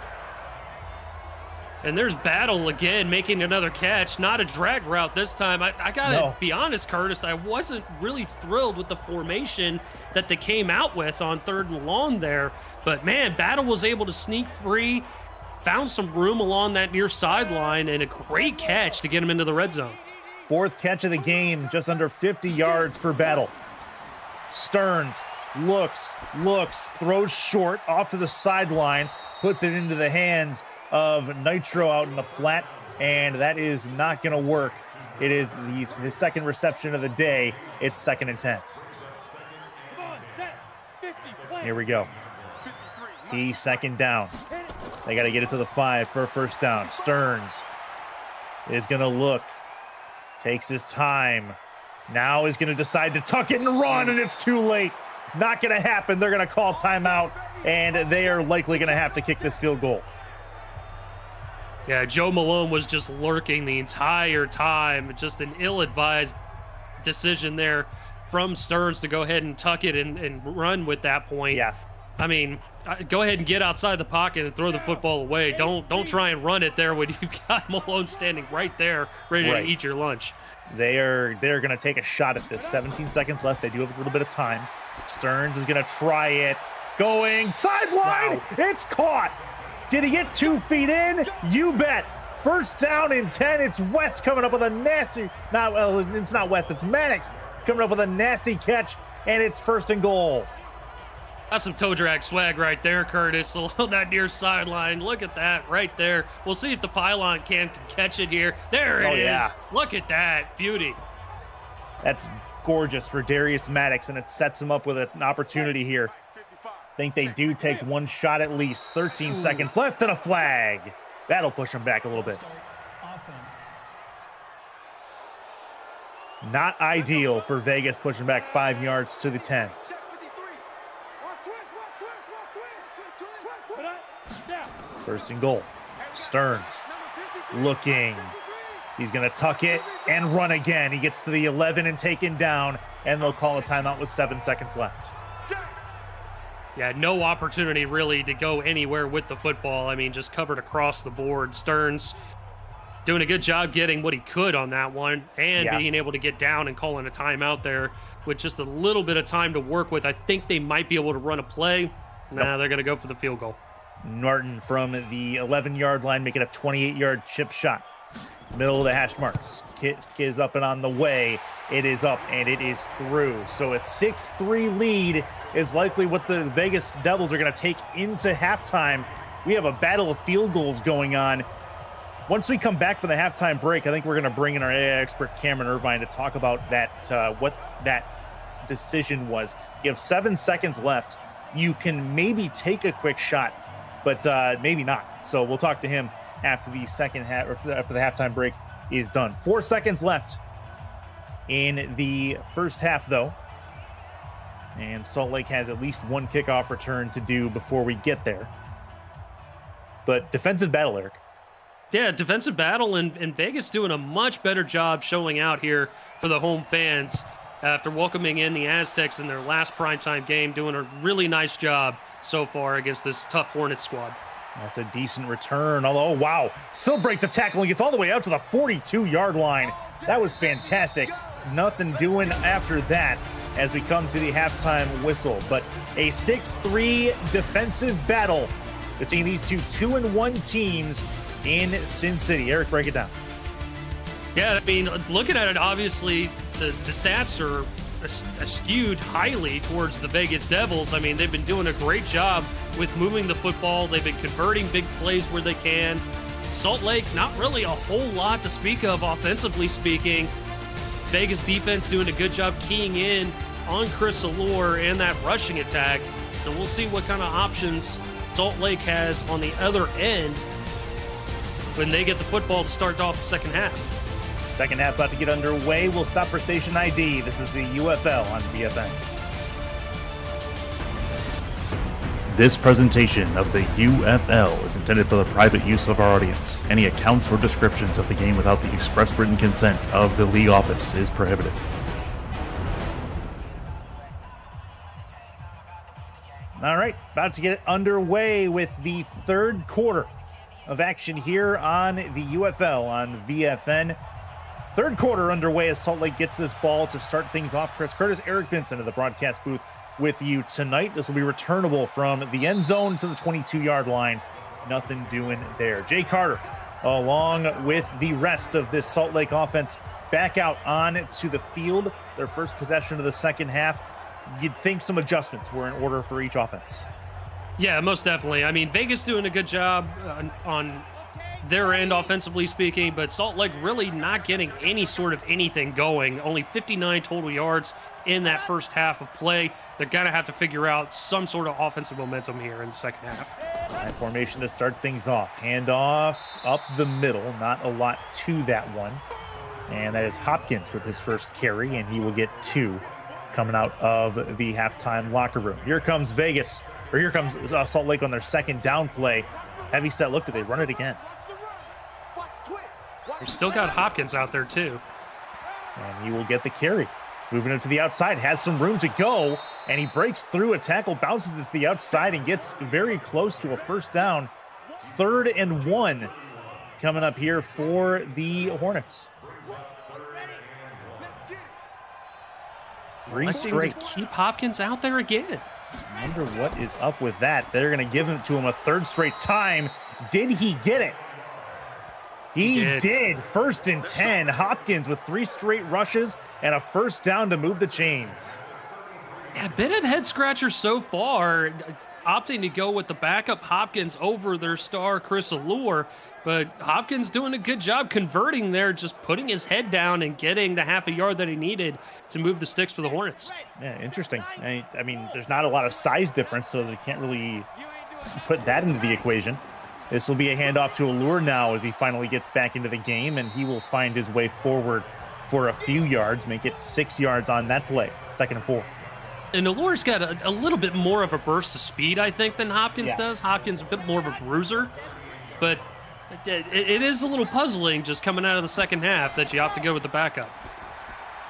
And there's Battle again, making another catch. Not a drag route this time. I got to be honest, Curtis, I wasn't really thrilled with the formation that they came out with on 3rd and long there. But, man, Battle was able to sneak free, found some room along that near sideline, and a great catch to get him into the red zone. 4th catch of the game, just under 50 yards for Battle. Stearns looks, throws short off to the sideline, puts it into the hands of Nitro out in the flat, and that is not going to work. It is his 2nd reception of the day. It's 2nd and 10. Here we go. Key 2nd down. They got to get it to the 5 for a 1st down. Stearns is going to look, takes his time. Now is going to decide to tuck it and run, and it's too late. Not going to happen. They're going to call timeout, and they are likely going to have to kick this field goal. Yeah, Joe Malone was just lurking the entire time. Just an ill-advised decision there from Stearns to go ahead and tuck it and run with that point. Yeah. I mean, go ahead and get outside the pocket and throw the football away. Don't try and run it there when you've got Malone standing right there, ready to eat your lunch. They're going to take a shot at this. 17 seconds left. They do have a little bit of time. Stearns is going to try it. Going sideline. Wow. It's caught. Did he get 2 feet in? You bet. First down and 10. It's West coming up with a nasty, it's not West, it's Mannix coming up with a nasty catch, and it's 1st and goal. That's some toe drag swag right there, Curtis, along that near sideline. Look at that right there. We'll see if the pylon can catch it here. There it is. Yeah. Look at that beauty. That's gorgeous for Darius Maddox, and it sets him up with an opportunity here. I think they do take one shot at least. 13 seconds left and a flag. That'll push them back a little bit. Not ideal for Vegas, pushing back 5 yards to the 10. First and goal. Stearns looking. He's going to tuck it and run again. He gets to the 11 and taken down, and they'll call a timeout with 7 seconds left. Yeah, no opportunity really to go anywhere with the football. I mean, just covered across the board. Stearns doing a good job getting what he could on that one and being able to get down and calling a timeout there with just a little bit of time to work with. I think they might be able to run a play. Nah, they're going to go for the field goal. Norton from the 11-yard line making a 28-yard chip shot. Middle of the hash marks. Kick is up and on the way. It is up and it is through. So a 6-3 lead is likely what the Vegas Devils are going to take into halftime. We have a battle of field goals going on. Once we come back from the halftime break, I think we're going to bring in our AI expert Cameron Irvine to talk about that, what that decision was. You have 7 seconds left. You can maybe take a quick shot, but maybe not. So we'll talk to him after the second half, or after the halftime break is done. 4 seconds left in the first half, though. And Salt Lake has at least one kickoff return to do before we get there. But defensive battle, Eric. Yeah, defensive battle, and Vegas doing a much better job showing out here for the home fans after welcoming in the Aztecs in their last primetime game, doing a really nice job so far against this tough Hornets squad. That's a decent return, although, wow, still breaks the tackle and gets all the way out to the 42-yard line. That was fantastic. Nothing doing after that as we come to the halftime whistle. But a 6-3 defensive battle between these two 2-1 teams in Sin City. Eric, break it down. Yeah, I mean, looking at it, obviously, the stats are skewed highly towards the Vegas Devils. I mean, they've been doing a great job with moving the football. They've been converting big plays where they can. Salt Lake, not really a whole lot to speak of offensively speaking. Vegas defense doing a good job keying in on Chris Allure and that rushing attack. So we'll see what kind of options Salt Lake has on the other end when they get the football to start off the second half. Second half about to get underway. We'll stop for station ID. This is the UFL on VFN. This presentation of the UFL is intended for the private use of our audience. Any accounts or descriptions of the game without the express written consent of the league office is prohibited. All right, about to get underway with the third quarter of action here on the UFL on VFN. Third quarter underway as Salt Lake gets this ball to start things off. Chris Curtis, Eric Vincent in the broadcast booth with you tonight. This will be returnable from the end zone to the 22-yard line. Nothing doing there. Jay Carter, along with the rest of this Salt Lake offense, back out on to the field. Their first possession of the second half. You'd think some adjustments were in order for each offense. Yeah, most definitely. I mean, Vegas doing a good job on their end, offensively speaking, but Salt Lake really not getting any sort of anything going. Only 59 total yards in that first half of play. They're going to have to figure out some sort of offensive momentum here in the second half. High formation to start things off. Handoff up the middle. Not a lot to that one. And that is Hopkins with his first carry, and he will get 2 coming out of the halftime locker room. Here comes Vegas, or here comes Salt Lake on their second down play. Heavy set look. Do they run it again? They've still got Hopkins out there too. And he will get the carry. Moving it to the outside, has some room to go, and he breaks through a tackle, bounces it to the outside, and gets very close to a first down. 3rd and 1 coming up here for the Hornets. 3 straight. To keep Hopkins out there again. I wonder what is up with that. They're going to give it to him a 3rd straight time. Did he get it? He did. 1st and 10. Hopkins with 3 straight rushes and a first down to move the chains. Yeah, a bit of head scratcher so far, opting to go with the backup Hopkins over their star Chris Allure. But Hopkins doing a good job converting there, just putting his head down and getting the half a yard that he needed to move the sticks for the Hornets. Yeah, interesting. I mean, there's not a lot of size difference, so they can't really put that into the equation. This will be a handoff to Allure now as he finally gets back into the game, and he will find his way forward for a few yards, make it 6 yards on that play. 2nd and 4. And Allure's got a little bit more of a burst of speed, I think, than Hopkins does. Hopkins a bit more of a bruiser, but it is a little puzzling just coming out of the second half that you have to go with the backup.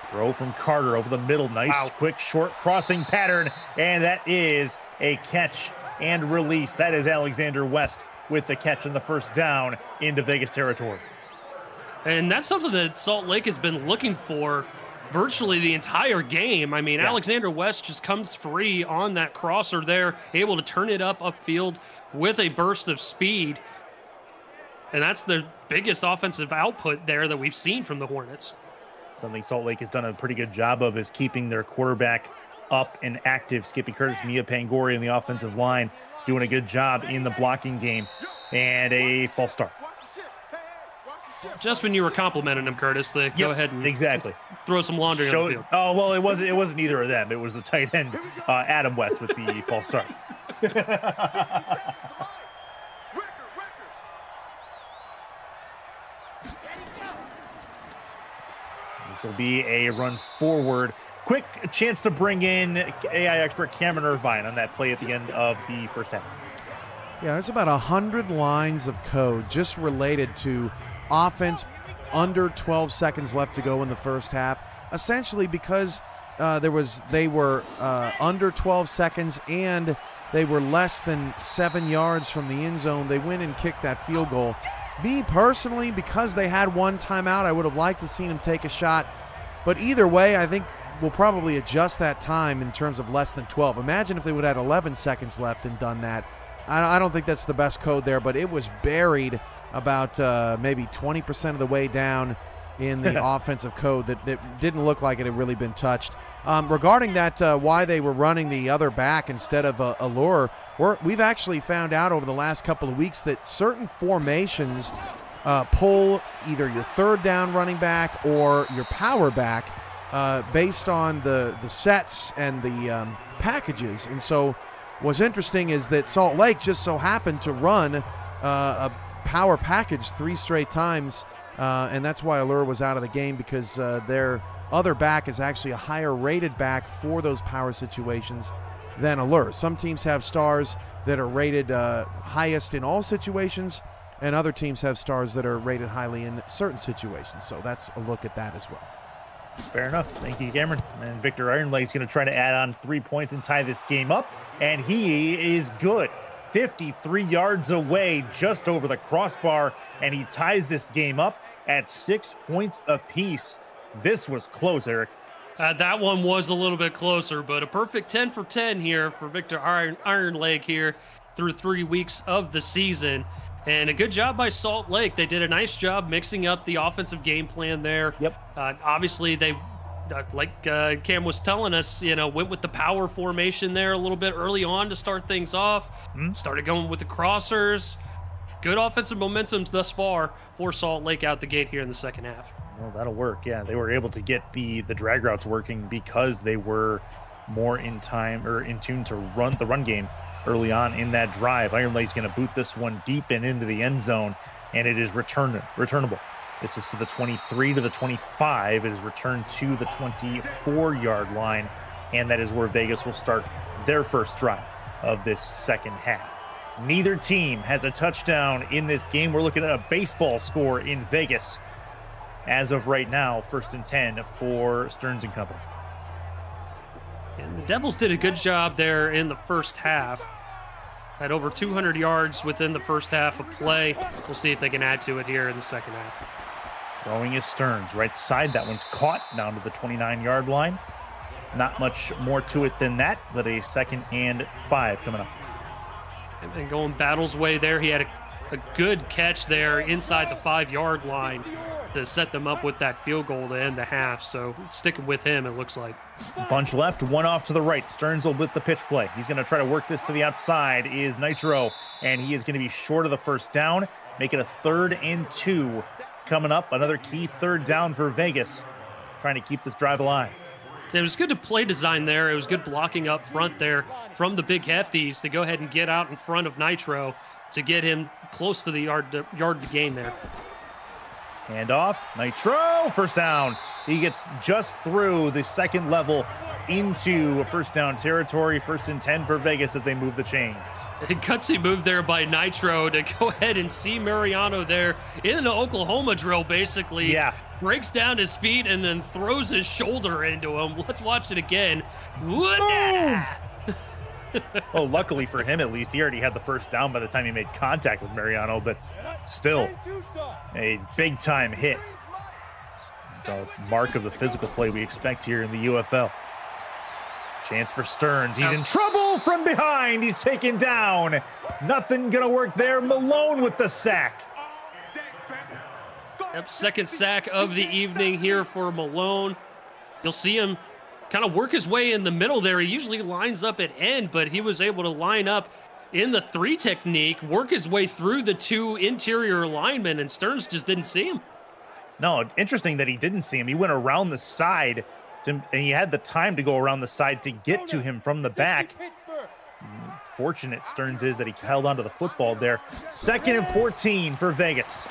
Throw from Carter over the middle. Nice, quick, short crossing pattern, and that is a catch and release. That is Alexander West with the catch and the first down into Vegas territory. And that's something that Salt Lake has been looking for virtually the entire game. I mean, Alexander West just comes free on that crosser there, able to turn it upfield with a burst of speed. And that's the biggest offensive output there that we've seen from the Hornets. Something Salt Lake has done a pretty good job of is keeping their quarterback up and active. Skippy Curtis, Mia Pangori in the offensive line doing a good job in the blocking game. And a false start. Just when you were complimenting him, Curtis, go ahead and throw some laundry on the field. Oh, well, it wasn't either of them. It was the tight end, Adam West, with the false start. This will be a run forward. Quick chance to bring in AI expert Cameron Irvine on that play at the end of the first half. Yeah, there's about 100 lines of code just related to offense under 12 seconds left to go in the first half. Essentially because they were under 12 seconds and they were less than 7 yards from the end zone. They went and kicked that field goal. Me personally, because they had one timeout, I would have liked to seen him take a shot. But either way, I think we'll probably adjust that time in terms of less than 12. Imagine if they would have had 11 seconds left and done that. I don't think that's the best code there, but it was buried about maybe 20% of the way down in the offensive code that didn't look like it had really been touched. Regarding that, why they were running the other back instead of Allure, we've actually found out over the last couple of weeks that certain formations pull either your third down running back or your power back based on the sets and the packages. And so what's interesting is that Salt Lake just so happened to run a power package 3 straight times, and that's why Allure was out of the game, because their other back is actually a higher rated back for those power situations than Allure. Some teams have stars that are rated highest in all situations, and other teams have stars that are rated highly in certain situations. So that's a look at that as well. Fair enough. Thank you, Cameron. And Victor Ironleg's going to try to add on 3 points and tie this game up, and he is good. 53 yards away, just over the crossbar, and he ties this game up at 6 points apiece. This was close, Eric. That one was a little bit closer, but a perfect 10 for 10 here for Victor Ironleg here through 3 weeks of the season. And a good job by Salt Lake. They did a nice job mixing up the offensive game plan there. Yep. Obviously, they, like Cam was telling us, went with the power formation there a little bit early on to start things off. Started going with the crossers. Good offensive momentum thus far for Salt Lake out the gate here in the second half. Well, that'll work. Yeah, they were able to get the drag routes working because they were more in tune to run the run game early on in that drive. Ironleg's going to boot this one deep and into the end zone, and it is returnable. This is to the 23 to the 25. It is returned to the 24-yard line, and that is where Vegas will start their first drive of this second half. Neither team has a touchdown in this game. We're looking at a baseball score in Vegas as of right now. 1st and 10 for Stearns & Company. And the Devils did a good job there in the first half. Had over 200 yards within the first half of play. We'll see if they can add to it here in the second half. Throwing is Stearns, right side. That one's caught down to the 29-yard line. Not much more to it than that, but a 2nd and 5 coming up. And then going Battle's way there, he had a good catch there inside the 5-yard line to set them up with that field goal to end the half. So sticking with him, it looks like. Bunch left, one off to the right. Stearns will with the pitch play. He's going to try to work this to the outside is Nitro, and he is going to be short of the first down. Make it a 3rd and 2 coming up. Another key 3rd down for Vegas, trying to keep this drive alive. It was good to play design there. It was good blocking up front there from the big hefties to go ahead and get out in front of Nitro to get him close to the yard to gain there. Hand off, Nitro, first down. He gets just through the 2nd level into first down territory. 1st and 10 for Vegas as they move the chains. A gutsy move there by Nitro to go ahead and see Mariano there in the Oklahoma drill, basically. Yeah. Breaks down his feet and then throws his shoulder into him. Let's watch it again. Oh, luckily for him, at least, he already had the first down by the time he made contact with Mariano, but still a big-time hit. The mark of the physical play we expect here in the UFL. Chance for Stearns. He's in trouble from behind. He's taken down. Nothing going to work there. Malone with the sack. Yep, 2nd sack of the evening here for Malone. You'll see him kind of work his way in the middle there. He usually lines up at end, but he was able to line up in the 3 technique, work his way through the 2 interior linemen, and Stearns just didn't see him. No, interesting that he didn't see him. He went around the side, and he had the time to go around the side to get to him from the back. Fortunate Stearns is that he held onto the football there. 2nd and 14 for Vegas.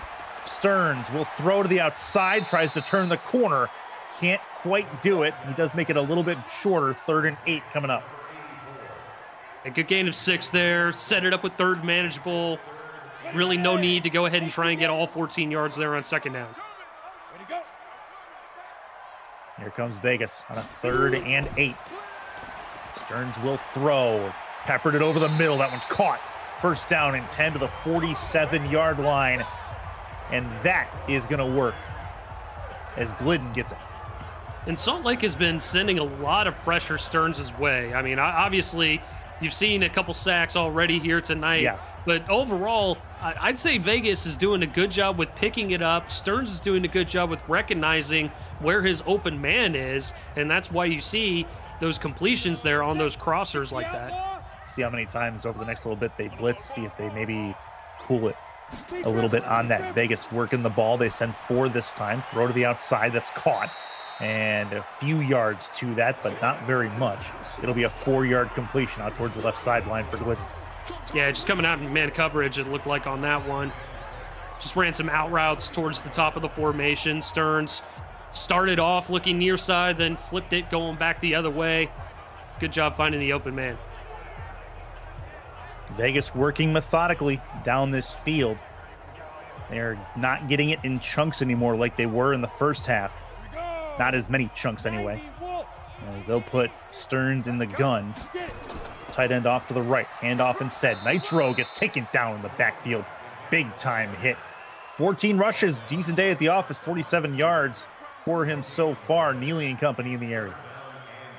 Stearns will throw to the outside, tries to turn the corner. Can't quite do it. He does make it a little bit shorter. 3rd and 8 coming up. A good gain of 6 there. Set it up with 3rd manageable. Really no need to go ahead and try and get all 14 yards there on 2nd down. Here comes Vegas on a 3rd and 8. Stearns will throw. Peppered it over the middle. That one's caught. First down and 10 to the 47-yard line. And that is going to work as Glidden gets it. And Salt Lake has been sending a lot of pressure Stearns' way. I mean, obviously, you've seen a couple sacks already here tonight. Yeah. But overall, I'd say Vegas is doing a good job with picking it up. Stearns is doing a good job with recognizing where his open man is. And that's why you see those completions there on those crossers like that. See how many times over the next little bit they blitz, see if they maybe cool it a little bit on that. Vegas working the ball. They send 4 this time. Throw to the outside. That's caught. And a few yards to that, but not very much. It'll be a 4-yard completion out towards the left sideline for Glidden. Yeah, just coming out in man coverage, it looked like on that one. Just ran some out routes towards the top of the formation. Stearns started off looking near side, then flipped it going back the other way. Good job finding the open man. Vegas working methodically down this field. They're not getting it in chunks anymore like they were in the first half. Not as many chunks anyway. They'll put Stearns in the gun. Tight end off to the right. Hand off instead. Nitro gets taken down in the backfield. Big time hit. 14 rushes. Decent day at the office. 47 yards for him so far. Neely and company in the area.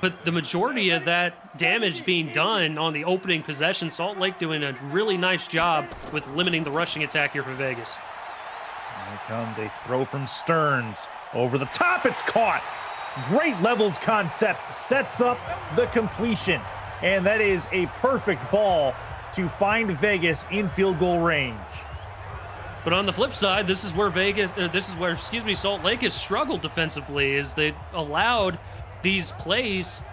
But the majority of that damage being done on the opening possession, Salt Lake doing a really nice job with limiting the rushing attack here for Vegas. Here comes a throw from Stearns. Over the top, it's caught. Great levels concept. Sets up the completion. And that is a perfect ball to find Vegas in field goal range. But on the flip side, this is where Salt Lake has struggled defensively, is they allowed these plays,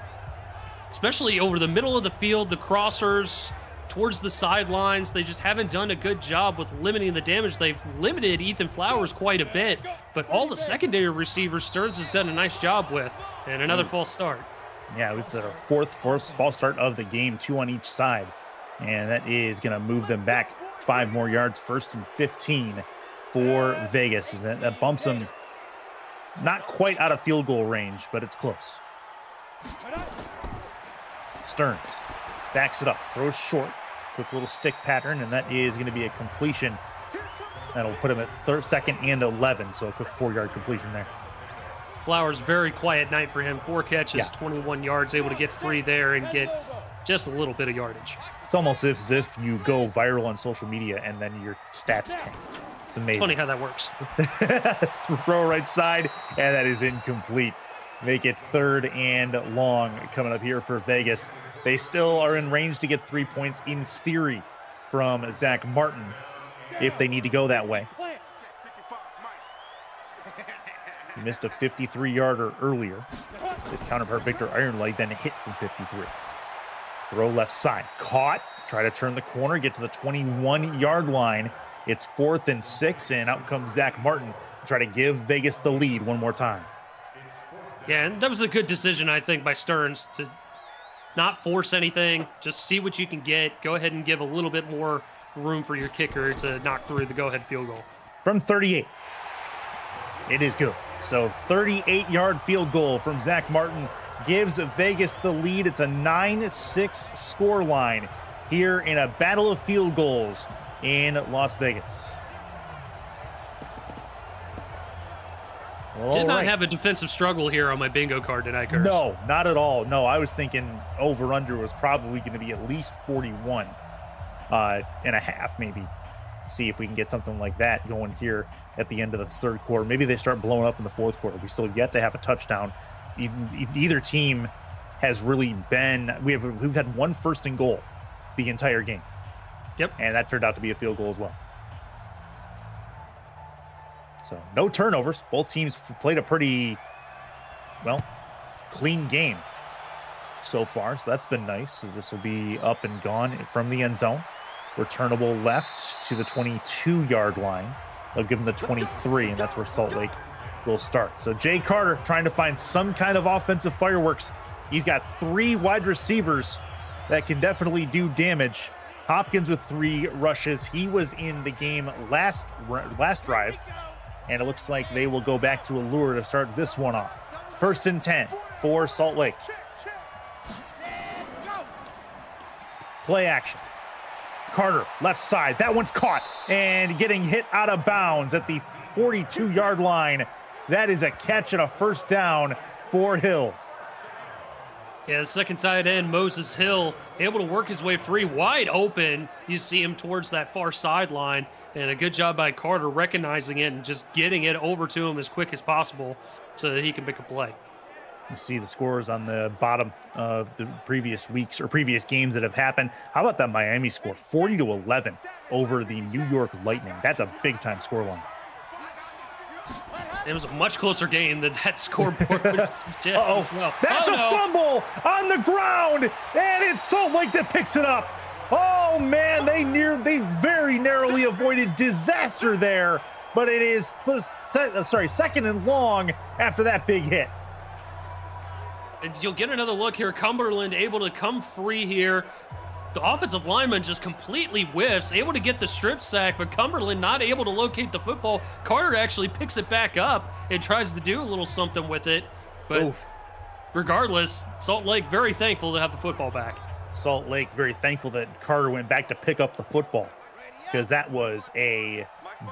especially over the middle of the field, the crossers towards the sidelines. They just haven't done a good job with limiting the damage. They've limited Ethan Flowers quite a bit, but all the secondary receivers Stearns has done a nice job with. And another false start. Yeah, with the fourth false start of the game, 2 on each side. And that is going to move them back 5 more yards, 1st and 15 for Vegas. That bumps them not quite out of field goal range, but it's close. Stearns. Backs it up, throws short. Quick little stick pattern, and that is going to be a completion. That'll put him at second and 11, so a quick 4-yard completion there. Flowers, very quiet night for him. 4 catches, 21 yards, able to get free there and get just a little bit of yardage. It's almost as if you go viral on social media and then your stats tank. It's amazing. Funny how that works. Throw right side, and that is incomplete. Make it 3rd and long coming up here for Vegas. They still are in range to get 3 points in theory from Zach Martin if they need to go that way. He missed a 53-yarder earlier. His counterpart, Victor Ironleg, then hit from 53. Throw left side. Caught. Try to turn the corner, get to the 21-yard line. It's 4th and 6, and out comes Zach Martin to try to give Vegas the lead one more time. Yeah, and that was a good decision, I think, by Stearns to not force anything. Just see what you can get. Go ahead and give a little bit more room for your kicker to knock through the go-ahead field goal. From 38. It is good. So 38-yard field goal from Zach Martin gives Vegas the lead. It's a 9-6 score line here in a battle of field goals in Las Vegas. Did not have a defensive struggle here on my bingo card tonight, Curtis. No, not at all. No, I was thinking over-under was probably going to be at least 41 and a half, maybe. See if we can get something like that going here at the end of the 3rd quarter. Maybe they start blowing up in the 4th quarter. We still yet to have a touchdown. Either team has really been. We've had 1 first and goal the entire game. Yep, and that turned out to be a field goal as well. So no turnovers. Both teams played a pretty, well, clean game so far. So that's been nice. So this will be up and gone from the end zone. Returnable left to the 22-yard line. They'll give them the 23, and that's where Salt Lake will start. So Jay Carter trying to find some kind of offensive fireworks. He's got 3 wide receivers that can definitely do damage. Hopkins with 3 rushes. He was in the game last drive, and it looks like they will go back to a lure to start this one off. 1st and 10 for Salt Lake. Play action. Carter, left side. That one's caught and getting hit out of bounds at the 42-yard line. That is a catch and a 1st down for Hill. Yeah, the second tight end, Moses Hill, able to work his way free, wide open. You see him towards that far sideline, and a good job by Carter recognizing it and just getting it over to him as quick as possible so that he can make a play. You see the scores on the bottom of the previous weeks or previous games that have happened. How about that Miami score? 40-11 over the New York Lightning. That's a big-time scoreline. It was a much closer game than that scoreboard would suggest as well. That's a fumble on the ground, and it's Salt Lake that picks it up. Oh, man, they very narrowly avoided disaster there, but it is, 2nd and long after that big hit. And you'll get another look here. Cumberland able to come free here. The offensive lineman just completely whiffs, able to get the strip sack, but Cumberland not able to locate the football. Carter actually picks it back up and tries to do a little something with it. But regardless, Salt Lake very thankful to have the football back. Salt Lake very thankful that Carter went back to pick up the football because that was a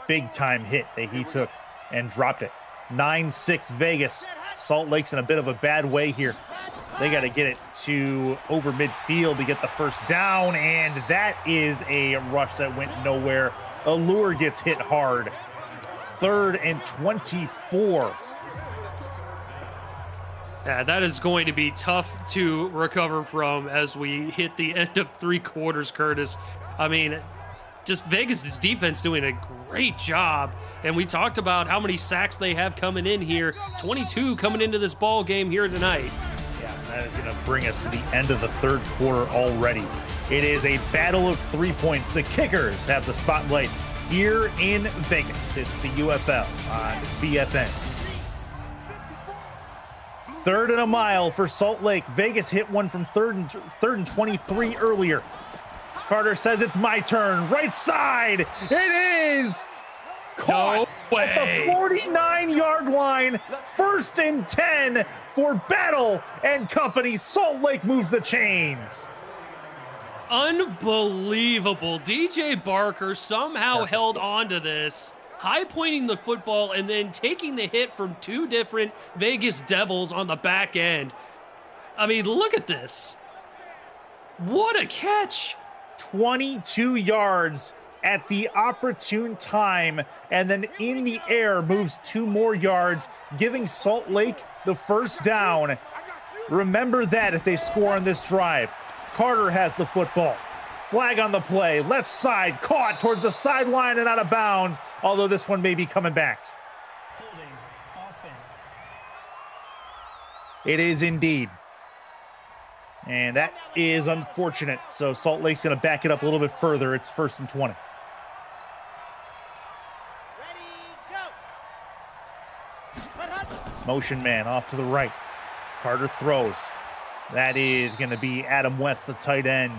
big-time hit that he took and dropped it. 9-6 Vegas. Salt Lake's in a bit of a bad way here. They got to get it to over midfield to get the 1st down, and that is a rush that went nowhere. Allure gets hit hard. 3rd and 24. Yeah, that is going to be tough to recover from as we hit the end of 3 quarters, Curtis. I mean, just Vegas' defense doing a great job. And we talked about how many sacks they have coming in here. 22 coming into this ball game here tonight. Yeah, that is going to bring us to the end of the 3rd quarter already. It is a battle of 3 points. The Kickers have the spotlight here in Vegas. It's the UFL on VFN. 3rd and a mile for Salt Lake. Vegas hit one from 3rd and 23 earlier. Carter says it's my turn. Right side. It is caught no way. at the 49-yard line. 1st and 10 for Battle and Company. Salt Lake moves the chains. Unbelievable. DJ Barker somehow held on to this, high pointing the football and then taking the hit from two different Vegas Devils on the back end. I mean, look at this. What a catch. 22 yards at the opportune time, and then in the air moves 2 more yards, giving Salt Lake the first down. Remember that if they score on this drive. Carter has the football. Flag on the play. Left side caught towards the sideline and out of bounds, although this one may be coming back. Holding offense. It is indeed. And that is unfortunate. So Salt Lake's going to back it up a little bit further. It's 1st and 20. Motion man off to the right. Carter throws. That is going to be Adam West, the tight end,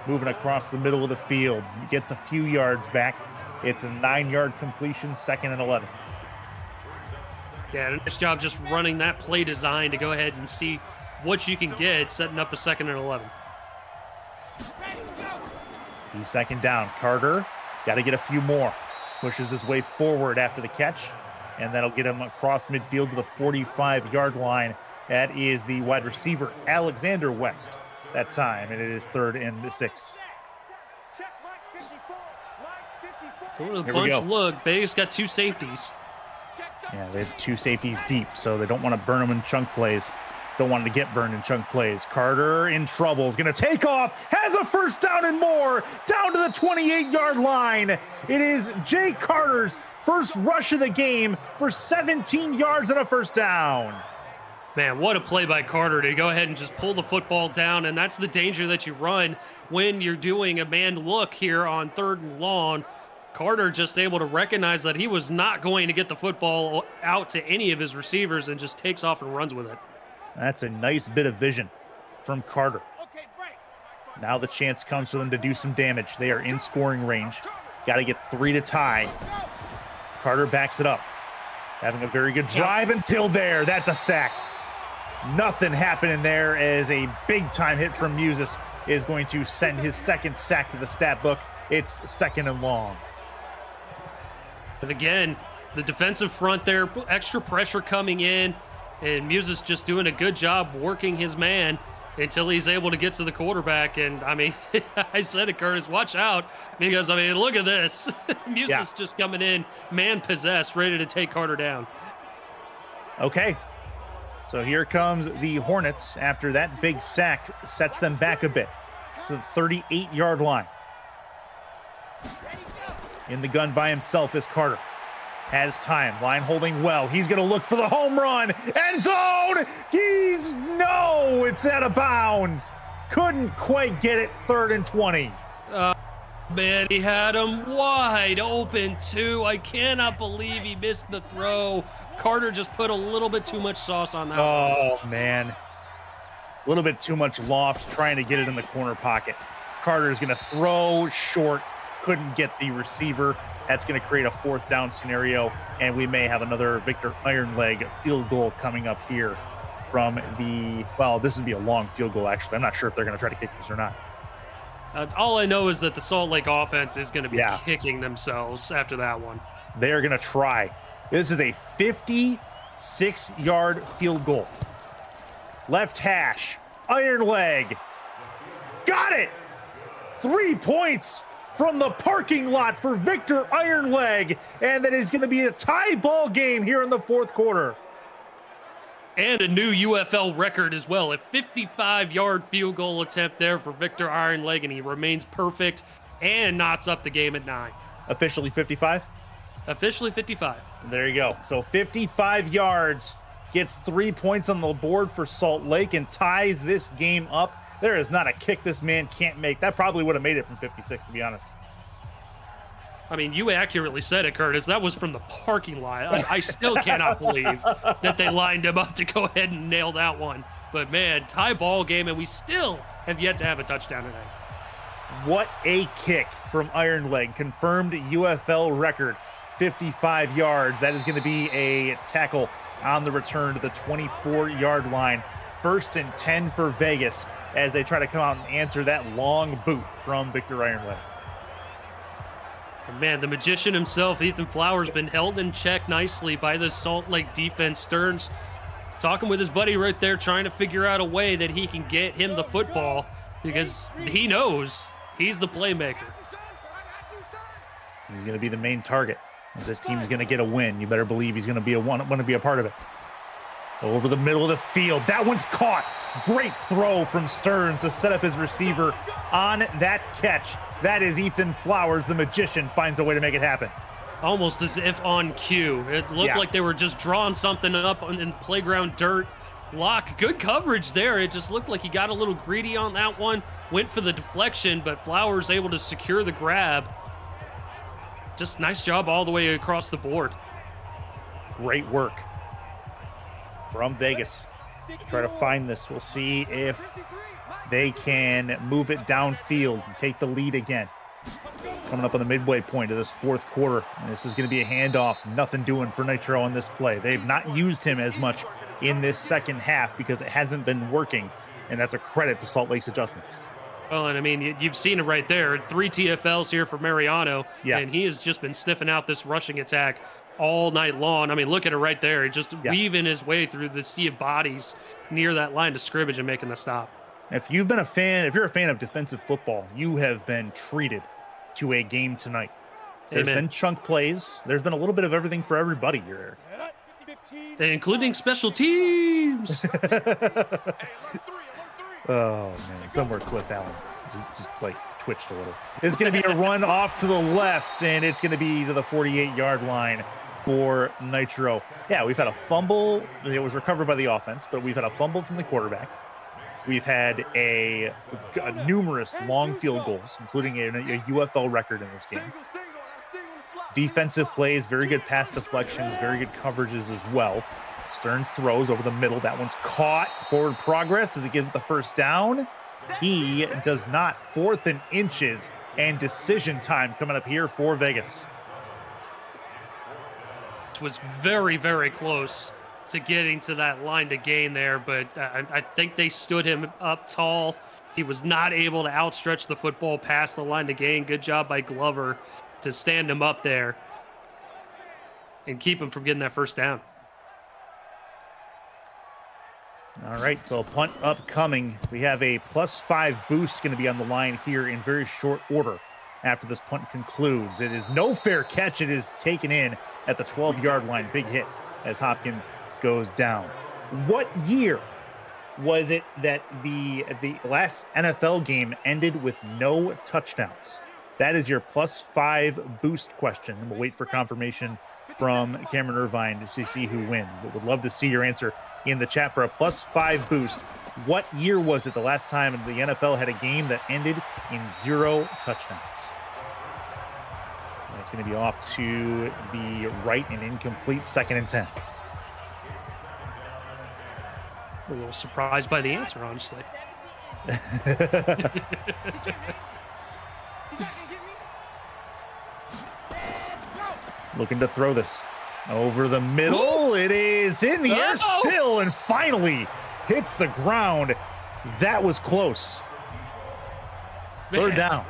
moving across the middle of the field. He gets a few yards back. It's a 9-yard completion, 2nd and 11. Yeah, nice job just running that play design to go ahead and see what you can get, setting up a 2nd and 11. He's 2nd down. Carter got to get a few more. Pushes his way forward after the catch, and that'll get him across midfield to the 45-yard line. That is the wide receiver, Alexander West, that time, and it is 3rd and 6. Going to the bunch look. Vegas got 2 safeties. Yeah, they have 2 safeties deep, so they don't want to burn them in chunk plays. Don't want to get burned in chunk plays. Carter in trouble. Is going to take off. Has a first down and more. Down to the 28-yard line. It is Jay Carter's first rush of the game for 17 yards and a first down. Man, what a play by Carter to go ahead and just pull the football down, and that's the danger that you run when you're doing a man look here on 3rd and long. Carter just able to recognize that he was not going to get the football out to any of his receivers and just takes off and runs with it. That's a nice bit of vision from Carter. Now the chance comes for them to do some damage. They are in scoring range. Got to get 3 to tie. Carter backs it up. Having a very good drive until there. That's a sack. Nothing happening there as a big-time hit from Musis is going to send his 2nd sack to the stat book. It's 2nd and long. But again, the defensive front there, extra pressure coming in, and Musis just doing a good job working his man until he's able to get to the quarterback. And, I mean, I said it, Curtis, watch out, because, I mean, look at this. Musis just coming in, man-possessed, ready to take Carter down. Okay. So here comes the Hornets after that big sack sets them back a bit to the 38-yard line. In the gun by himself is Carter. Has time. Line holding well. He's going to look for the home run. End zone! It's out of bounds. Couldn't quite get it. 3rd and 20. Man, he had him wide open, too. I cannot believe he missed the throw. Carter just put a little bit too much sauce on that one. Oh, man. A little bit too much loft trying to get it in the corner pocket. Carter's going to throw short. Couldn't get the receiver. That's going to create a 4th down scenario, and we may have another Victor Ironleg field goal coming up here from this would be a long field goal, actually. I'm not sure if they're going to try to kick this or not. All I know is that the Salt Lake offense is going to be kicking themselves after that one. They are going to try. This is a 56-yard field goal. Left hash. Iron leg. Got it! 3 points from the parking lot for Victor Ironleg. And that is going to be a tie ball game here in the 4th quarter. And a new UFL record as well. A 55-yard field goal attempt there for Victor Ironleg, and he remains perfect and knots up the game at 9. Officially 55? Officially 55. There you go. So 55 yards, gets 3 points on the board for Salt Lake and ties this game up. There is not a kick this man can't make. That probably would have made it from 56, to be honest. I mean, you accurately said it, Curtis. That was from the parking lot. I still cannot believe that they lined him up to go ahead and nail that one. But, man, tie ball game, and we still have yet to have a touchdown tonight. What a kick from Ironleg. Confirmed UFL record, 55 yards. That is going to be a tackle on the return to the 24-yard line. 1st and 10 for Vegas as they try to come out and answer that long boot from Victor Ironwood. Man, the magician himself, Ethan Flowers, been held in check nicely by the Salt Lake defense. Stearns talking with his buddy right there, trying to figure out a way that he can get him the football because he knows he's the playmaker. He's going to be the main target. If this team's going to get a win, you better believe he's going to want to be a part of it. Over the middle of the field. That one's caught. Great throw from Stearns to set up his receiver on that catch. That is Ethan Flowers, the magician, finds a way to make it happen. Almost as if on cue. It looked like they were just drawing something up in playground dirt. Lock, good coverage there. It just looked like he got a little greedy on that one. Went for the deflection, but Flowers able to secure the grab. Just nice job all the way across the board. Great work from Vegas to try to find this. We'll see if they can move it downfield and take the lead again. Coming up on the midway point of this 4th quarter. And this is going to be a handoff. Nothing doing for Nitro on this play. They've not used him as much in this second half because it hasn't been working. And that's a credit to Salt Lake's adjustments. Well, and I mean, you've seen it right there. 3 TFLs here for Mariano. Yeah. And he has just been sniffing out this rushing attack all night long. I mean, look at it right there. He's just weaving his way through the sea of bodies near that line of scrimmage and making the stop. If you're a fan of defensive football, you have been treated to a game tonight. There's been chunk plays. There's been a little bit of everything for everybody here, Eric. Including special teams. Oh, man. Somewhere Cliff Allen's just like twitched a little. It's going to be a run off to the left, and it's going to be to the 48-yard line for Nitro. Yeah, we've had a fumble. It was recovered by the offense, but we've had a fumble from the quarterback. We've had a numerous long field goals, including a UFL record in this game. Defensive plays, very good pass deflections, very good coverages as well. Stearns throws over the middle. That one's caught. Forward progress. Does he get the first down? He does not. 4th and inches and decision time coming up here for Vegas. It was very, very close to getting to that line to gain there, but I think they stood him up tall. He was not able to outstretch the football past the line to gain. Good job by Glover to stand him up there and keep him from getting that first down. All right, so a punt upcoming. We have a +5 boost going to be on the line here in very short order after this punt concludes. It is no fair catch. It is taken in at the 12-yard line. Big hit as Hopkins goes down. What year was it that the last NFL game ended with no touchdowns? That is your +5 boost question. We'll wait for confirmation from Cameron Irvine to see who wins, but would love to see your answer in the chat for a +5 boost. What year was it the last time the NFL had a game that ended in 0 touchdowns? That's going to be off to the right and incomplete, 2nd and 10. A little surprised by the answer, honestly. Looking to throw this over the middle. It is in the air still and finally hits the ground. That was close. 3rd down.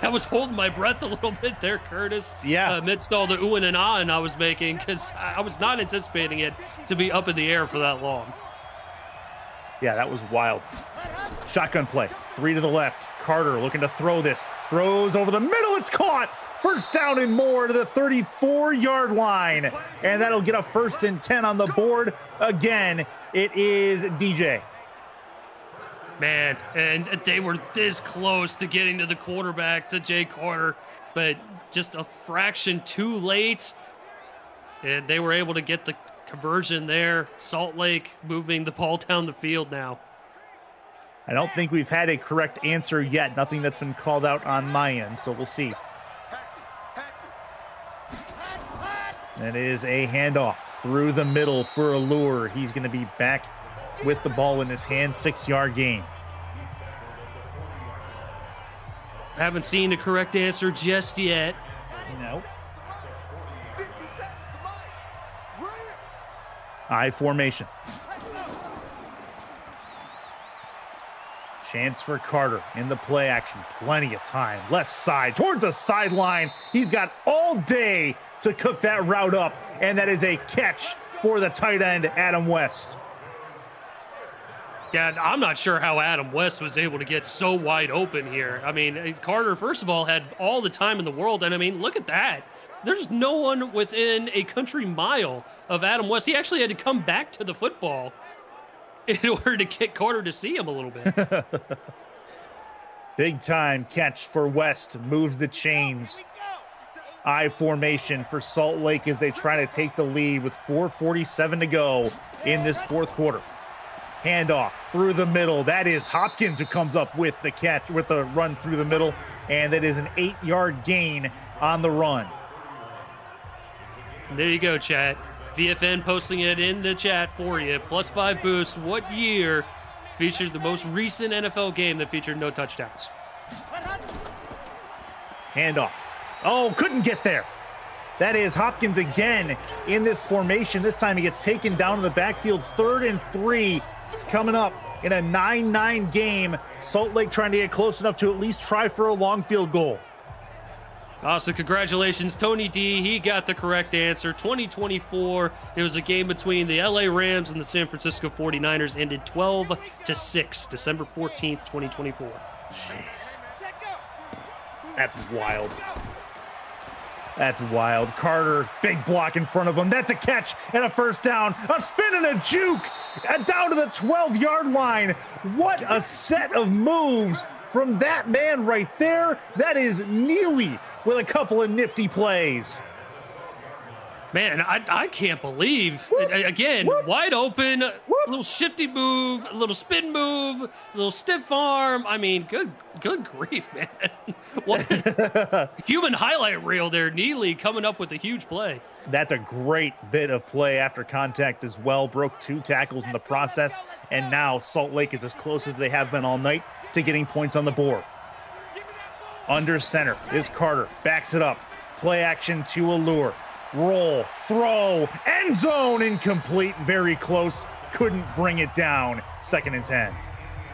I was holding my breath a little bit there, Curtis. Yeah. Amidst all the oohing and ahhing I was making, because I was not anticipating it to be up in the air for that long. Yeah, that was wild. Shotgun play. 3 to the left. Carter looking to throw this. Throws over the middle. It's caught. First down and more to the 34-yard line. And that'll get a 1st and 10 on the board. Again, it is DJ. Man, and they were this close to getting to the quarterback, to Jay Carter, but just a fraction too late. And they were able to get the conversion there. Salt Lake moving the ball down the field now. I don't think we've had a correct answer yet. Nothing that's been called out on my end, so we'll see. That is a handoff through the middle for Allure. He's going to be back with the ball in his hand, 6-yard gain. Haven't seen the correct answer just yet. No. I formation. Chance for Carter in the play action. Plenty of time. Left side towards the sideline. He's got all day to cook that route up, and that is a catch for the tight end, Adam West. Yeah, I'm not sure how Adam West was able to get so wide open here. I mean, Carter, first of all, had all the time in the world. And I mean, look at that. There's no one within a country mile of Adam West. He actually had to come back to the football in order to get Carter to see him a little bit. Big time catch for West. Moves the chains. I formation for Salt Lake as they try to take the lead with 4:47 to go in this fourth quarter. Handoff through the middle. That is Hopkins who comes up with the catch, with the run through the middle, and that is an 8-yard gain on the run. There you go, chat. VFN posting it in the chat for you. +5 boost. What year featured the most recent NFL game that featured no touchdowns? Handoff. Oh, couldn't get there. That is Hopkins again in this formation. This time he gets taken down in the backfield. 3rd and 3 coming up in a 9-9 game. Salt Lake trying to get close enough to at least try for a long field goal. Awesome. Congratulations, Tony D. He got the correct answer. 2024. It was a game between the LA Rams and the San Francisco 49ers. Ended 12-6, December 14th, 2024. Jeez. That's wild. That's wild. Carter, big block in front of him. That's a catch and a first down. A spin and a juke down to the 12-yard line. What a set of moves from that man right there. That is Neely with a couple of nifty plays. Man, I can't believe, again, wide open, a little shifty move, a little spin move, a little stiff arm. I mean, good grief, man. What human highlight reel there. Neely coming up with a huge play. That's a great bit of play after contact as well. Broke 2 tackles in the process, and now Salt Lake is as close as they have been all night to getting points on the board. Under center is Carter, backs it up. Play action to Allure. Roll, throw, end zone, incomplete, very close, couldn't bring it down. 2nd and 10.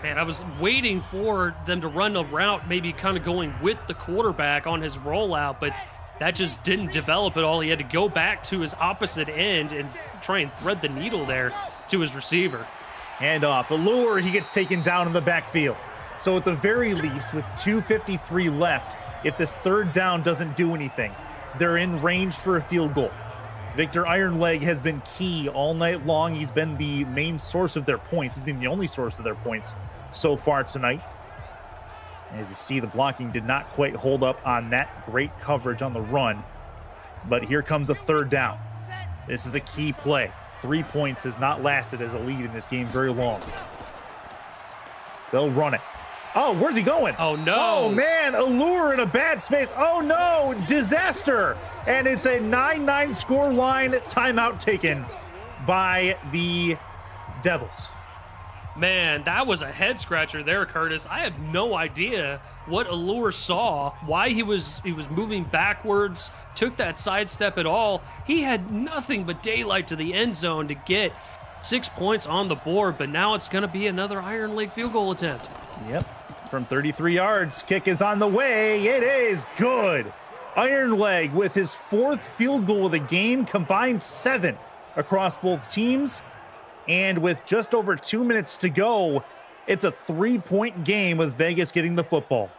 Man, I was waiting for them to run a route, maybe kind of going with the quarterback on his rollout, but that just didn't develop at all. He had to go back to his opposite end and try and thread the needle there to his receiver. Handoff, Allure, he gets taken down in the backfield. So at the very least, with 2:53 left, if this 3rd down doesn't do anything, they're in range for a field goal. Victor Ironleg has been key all night long. He's been the main source of their points. He's been the only source of their points so far tonight. As you see, the blocking did not quite hold up on that great coverage on the run. But here comes a 3rd down. This is a key play. 3 points has not lasted as a lead in this game very long. They'll run it. Oh, where's he going? Oh, no. Oh, man, Allure in a bad space. Oh, no, disaster. And it's a 9-9 score line. Timeout taken by the Devils. Man, that was a head scratcher there, Curtis. I have no idea what Allure saw, why he was moving backwards, took that sidestep at all. He had nothing but daylight to the end zone to get 6 points on the board, but now it's going to be another Iron Lake field goal attempt. Yep. From 33 yards, kick is on the way. It is good. Iron Leg with his 4th field goal of the game, combined 7 across both teams. And with just over 2 minutes to go, it's a 3-point game with Vegas getting the football.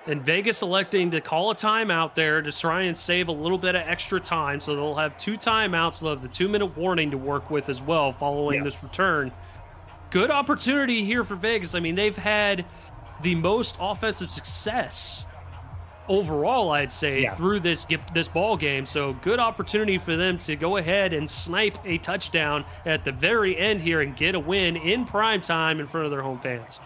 And Vegas electing to call a timeout there to try and save a little bit of extra time. So they'll have 2 timeouts. They'll have the 2-minute warning to work with as well following this return. Good opportunity here for Vegas. I mean, they've had the most offensive success overall, I'd say, through this ball game. So good opportunity for them to go ahead and snipe a touchdown at the very end here and get a win in prime time in front of their home fans.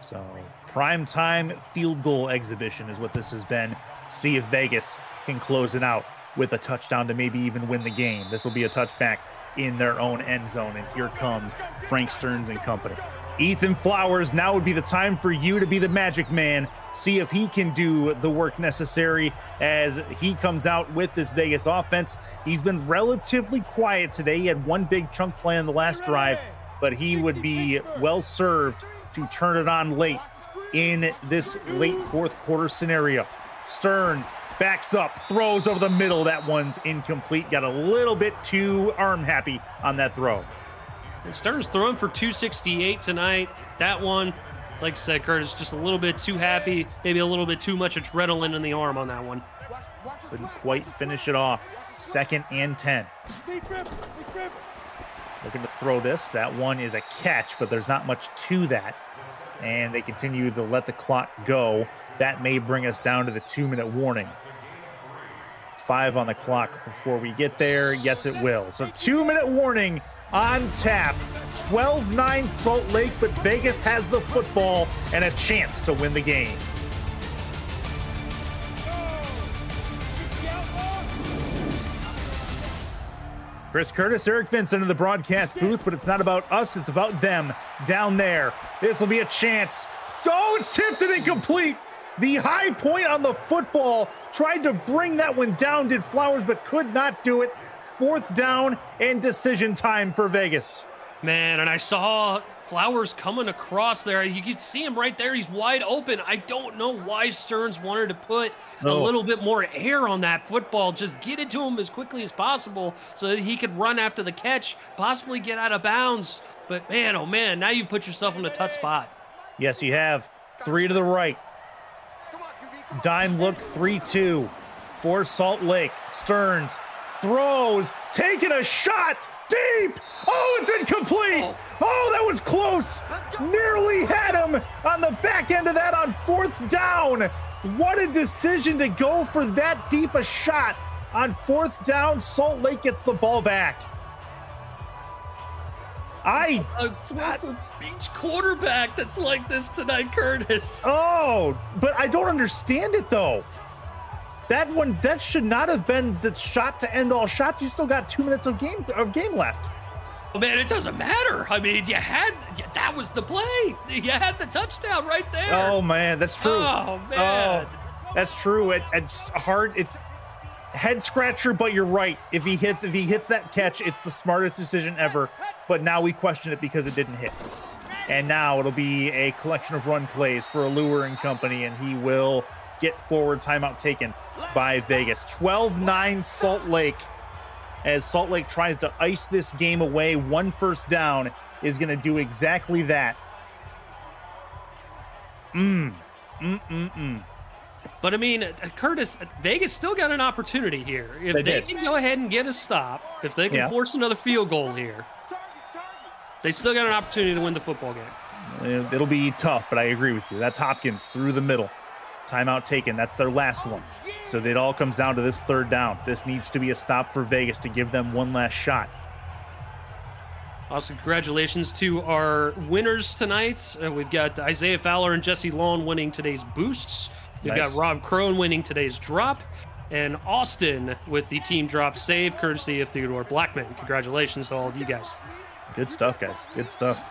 So prime time field goal exhibition is what this has been. See if Vegas can close it out with a touchdown to maybe even win the game. This will be a touchback in their own end zone. And here comes Frank Stearns and company. Ethan Flowers, now would be the time for you to be the magic man. See if he can do the work necessary as he comes out with this Vegas offense. He's been relatively quiet today. He had one big chunk play on the last drive, but he would be well served to turn it on late in this late fourth quarter scenario. Stearns backs up, throws over the middle. That one's incomplete. Got a little bit too arm happy on that throw. And Stearns throwing for 268 tonight. That one, like I said, Curtis, just a little bit too happy, maybe a little bit too much adrenaline in the arm on that one. Couldn't quite finish it off. 2nd and 10. Looking to throw this. That one is a catch, but there's not much to that. And they continue to let the clock go. That may bring us down to the 2-minute warning. 5 on the clock before we get there. Yes, it will. So 2-minute warning on tap. 12-9 Salt Lake, but Vegas has the football and a chance to win the game. Chris Curtis, Eric Vincent in the broadcast booth, but it's not about us, it's about them down there. This will be a chance. Oh, it's tipped and incomplete. The high point on the football, tried to bring that one down, did Flowers, but could not do it. 4th down and decision time for Vegas. Man, and I saw Flowers coming across there. You could see him right there. He's wide open. I don't know why Stearns wanted to put a little bit more air on that football. Just get it to him as quickly as possible so that he could run after the catch, possibly get out of bounds. But man, oh man, now you've put yourself in a tough spot. Yes, you have. 3 to the right. Dime look 3-2 for Salt Lake. Stearns throws, taking a shot deep. Oh, it's incomplete. Oh, that was close. Nearly had him on the back end of that on 4th down. What a decision to go for that deep a shot on 4th down. Salt Lake gets the ball back. Beach quarterback that's like this tonight, Curtis. Oh, but I don't understand it though. That one, that should not have been the shot to end all shots. You still got 2 minutes of game left. Oh, man, it doesn't matter. I mean, that was the play. You had the touchdown right there. Oh man, that's true. Oh man, that's true. It's hard. Head scratcher, but you're right. If he hits that catch, it's the smartest decision ever. But now we question it because it didn't hit. And now it'll be a collection of run plays for Allure and company, and he will get forward. Timeout taken by Vegas. 12-9 Salt Lake. As Salt Lake tries to ice this game away, 1 first down is going to do exactly that. But I mean, Curtis, Vegas still got an opportunity here. If they can go ahead and get a stop, if they can force another field goal here, they still got an opportunity to win the football game. It'll be tough, but I agree with you. That's Hopkins through the middle. Timeout taken. That's their last one. So it all comes down to this 3rd down. This needs to be a stop for Vegas to give them one last shot. Also, congratulations to our winners tonight. We've got Isaiah Fowler and Jesse Long winning today's boosts. We've got Rob Crone winning today's drop, and Austin with the team drop save, courtesy of Theodore Blackman. Congratulations to all of you guys. Good stuff, guys. Good stuff.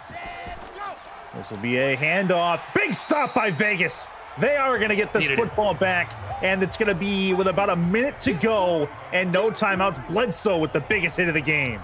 This will be a handoff. Big stop by Vegas. They are going to get this football back, and it's going to be with about a minute to go and no timeouts. Bledsoe with the biggest hit of the game.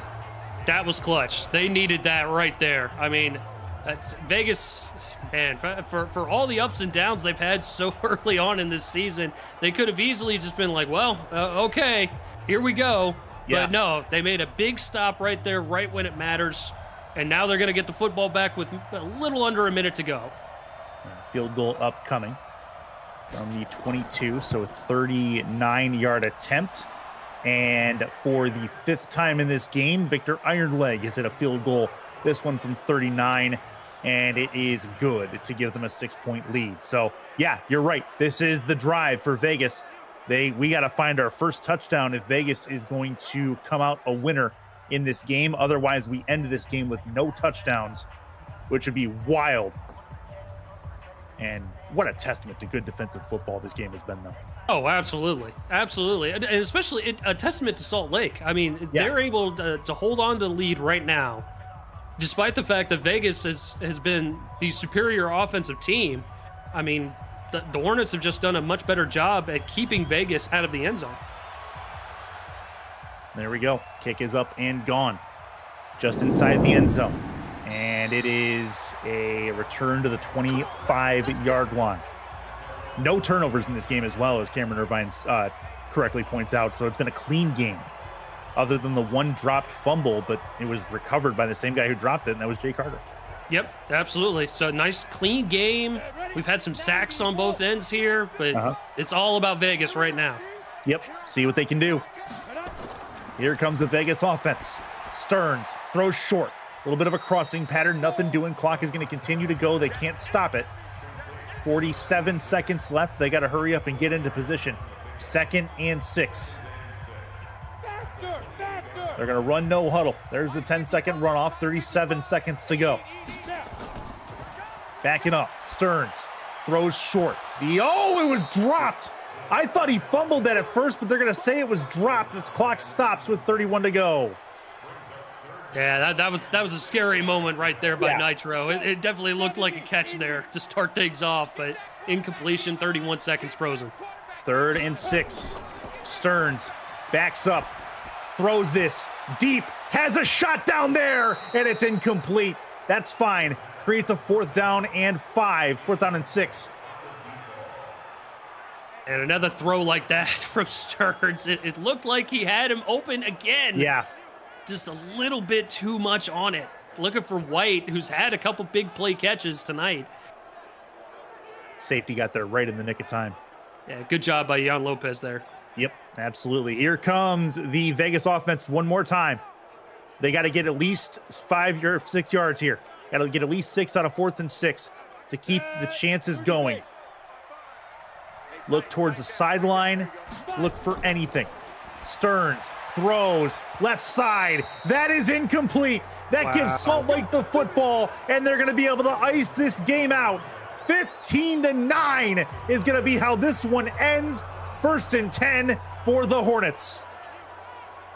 That was clutch. They needed that right there. I mean, that's Vegas, man, for all the ups and downs they've had so early on in this season, they could have easily just been like, well, okay, here we go. Yeah. But no, they made a big stop right there, right when it matters. And now they're going to get the football back with a little under a minute to go. Field goal upcoming from the 22, so a 39-yard attempt. And for the 5th time in this game, Victor Ironleg has hit a field goal, this one from 39, and it is good to give them a 6-point lead. So, yeah, you're right. This is the drive for Vegas. We got to find our first touchdown if Vegas is going to come out a winner in this game. Otherwise, we end this game with no touchdowns, which would be wild. And what a testament to good defensive football this game has been, though. Oh, absolutely. Absolutely. And especially a testament to Salt Lake. I mean, they're able to hold on to the lead right now despite the fact that Vegas has been the superior offensive team, I mean, the Hornets have just done a much better job at keeping Vegas out of the end zone. There we go. Kick is up and gone. Just inside the end zone. And it is a return to the 25-yard line. No turnovers in this game as well, as Cameron Irvine correctly points out. So it's been a clean game, other than the one dropped fumble, but it was recovered by the same guy who dropped it, and that was Jay Carter. Yep, absolutely. So nice, clean game. We've had some sacks on both ends here, but it's all about Vegas right now. Yep, see what they can do. Here comes the Vegas offense. Stearns throws short. A little bit of a crossing pattern, nothing doing. Clock is going to continue to go. They can't stop it. 47 seconds left. They got to hurry up and get into position. 2nd and 6. They're going to run no huddle. There's the 10-second runoff. 37 seconds to go. Backing up. Stearns throws short. It was dropped. I thought he fumbled that at first, but they're going to say it was dropped. This clock stops with 31 to go. Yeah, that was a scary moment right there by Nitro. It definitely looked like a catch there to start things off, but incompletion, 31 seconds frozen. 3rd and 6. Stearns backs up, throws this deep, has a shot down there, and it's incomplete. That's fine. Creates a 4th down and 5. 4th down and 6. And another throw like that from Stearns. It looked like he had him open again. Yeah. Just a little bit too much on it. Looking for White, who's had a couple big play catches tonight. Safety got there right in the nick of time. Yeah, good job by Jan Lopez there. Yep, absolutely. Here comes the Vegas offense one more time. They got to get at least 6 yards here. Got to get at least 6 out of 4th and 6 to keep the chances going. Look towards the sideline. Look for anything. Stearns throws left side. That is incomplete. That gives Salt Lake the football, and they're going to be able to ice this game out. 15-9 is going to be how this one ends. 1st and 10 for the Hornets.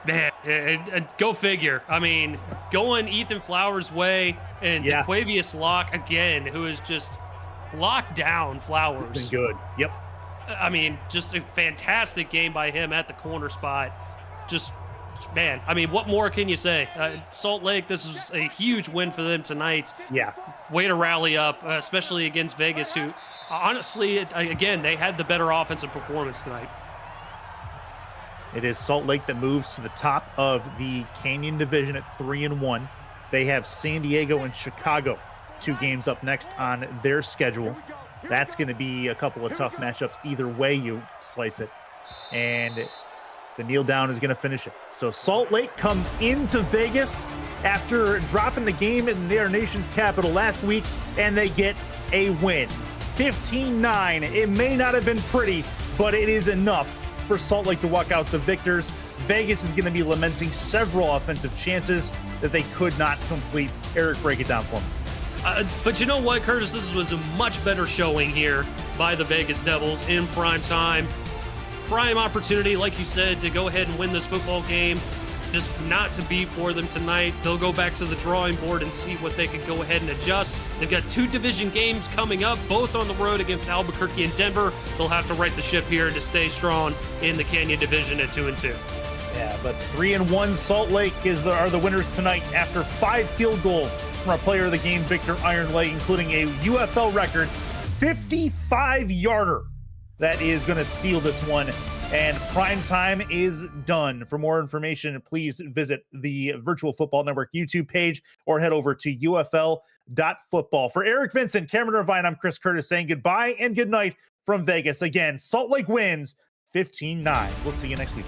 Man, go figure. I mean, going Ethan Flowers' way and DeQuavius Locke again, who is just locked down Flowers. Been good. Yep. I mean, just a fantastic game by him at the corner spot. Just, man, I mean, what more can you say? Salt Lake, this is a huge win for them tonight. Yeah. Way to rally up, especially against Vegas, who, honestly, again, they had the better offensive performance tonight. It is Salt Lake that moves to the top of the Canyon Division at 3-1. They have San Diego and Chicago, 2 games up next on their schedule. That's going to be a couple of tough matchups either way you slice it. And the kneel down is going to finish it. So Salt Lake comes into Vegas after dropping the game in their nation's capital last week, and they get a win. 15-9. It may not have been pretty, but it is enough for Salt Lake to walk out the victors. Vegas is going to be lamenting several offensive chances that they could not complete. Eric, break it down for me. But you know what, Curtis? This was a much better showing here by the Vegas Devils in prime time. Prime opportunity, like you said, to go ahead and win this football game. Just not to be for them tonight. They'll go back to the drawing board and see what they can go ahead and adjust. They've got 2 division games coming up, both on the road against Albuquerque and Denver. They'll have to right the ship here to stay strong in the Canyon Division at 2-2. Yeah, but 3-1 Salt Lake are the winners tonight after 5 field goals from our player of the game, Victor Ironley, including a UFL record 55-yarder. That is going to seal this one. And Primetime is done. For more information, please visit the Virtual Football Network YouTube page or head over to UFL.football. For Eric Vincent, Cameron Irvine, I'm Chris Curtis saying goodbye and good night from Vegas. Again, Salt Lake wins 15-9. We'll see you next week.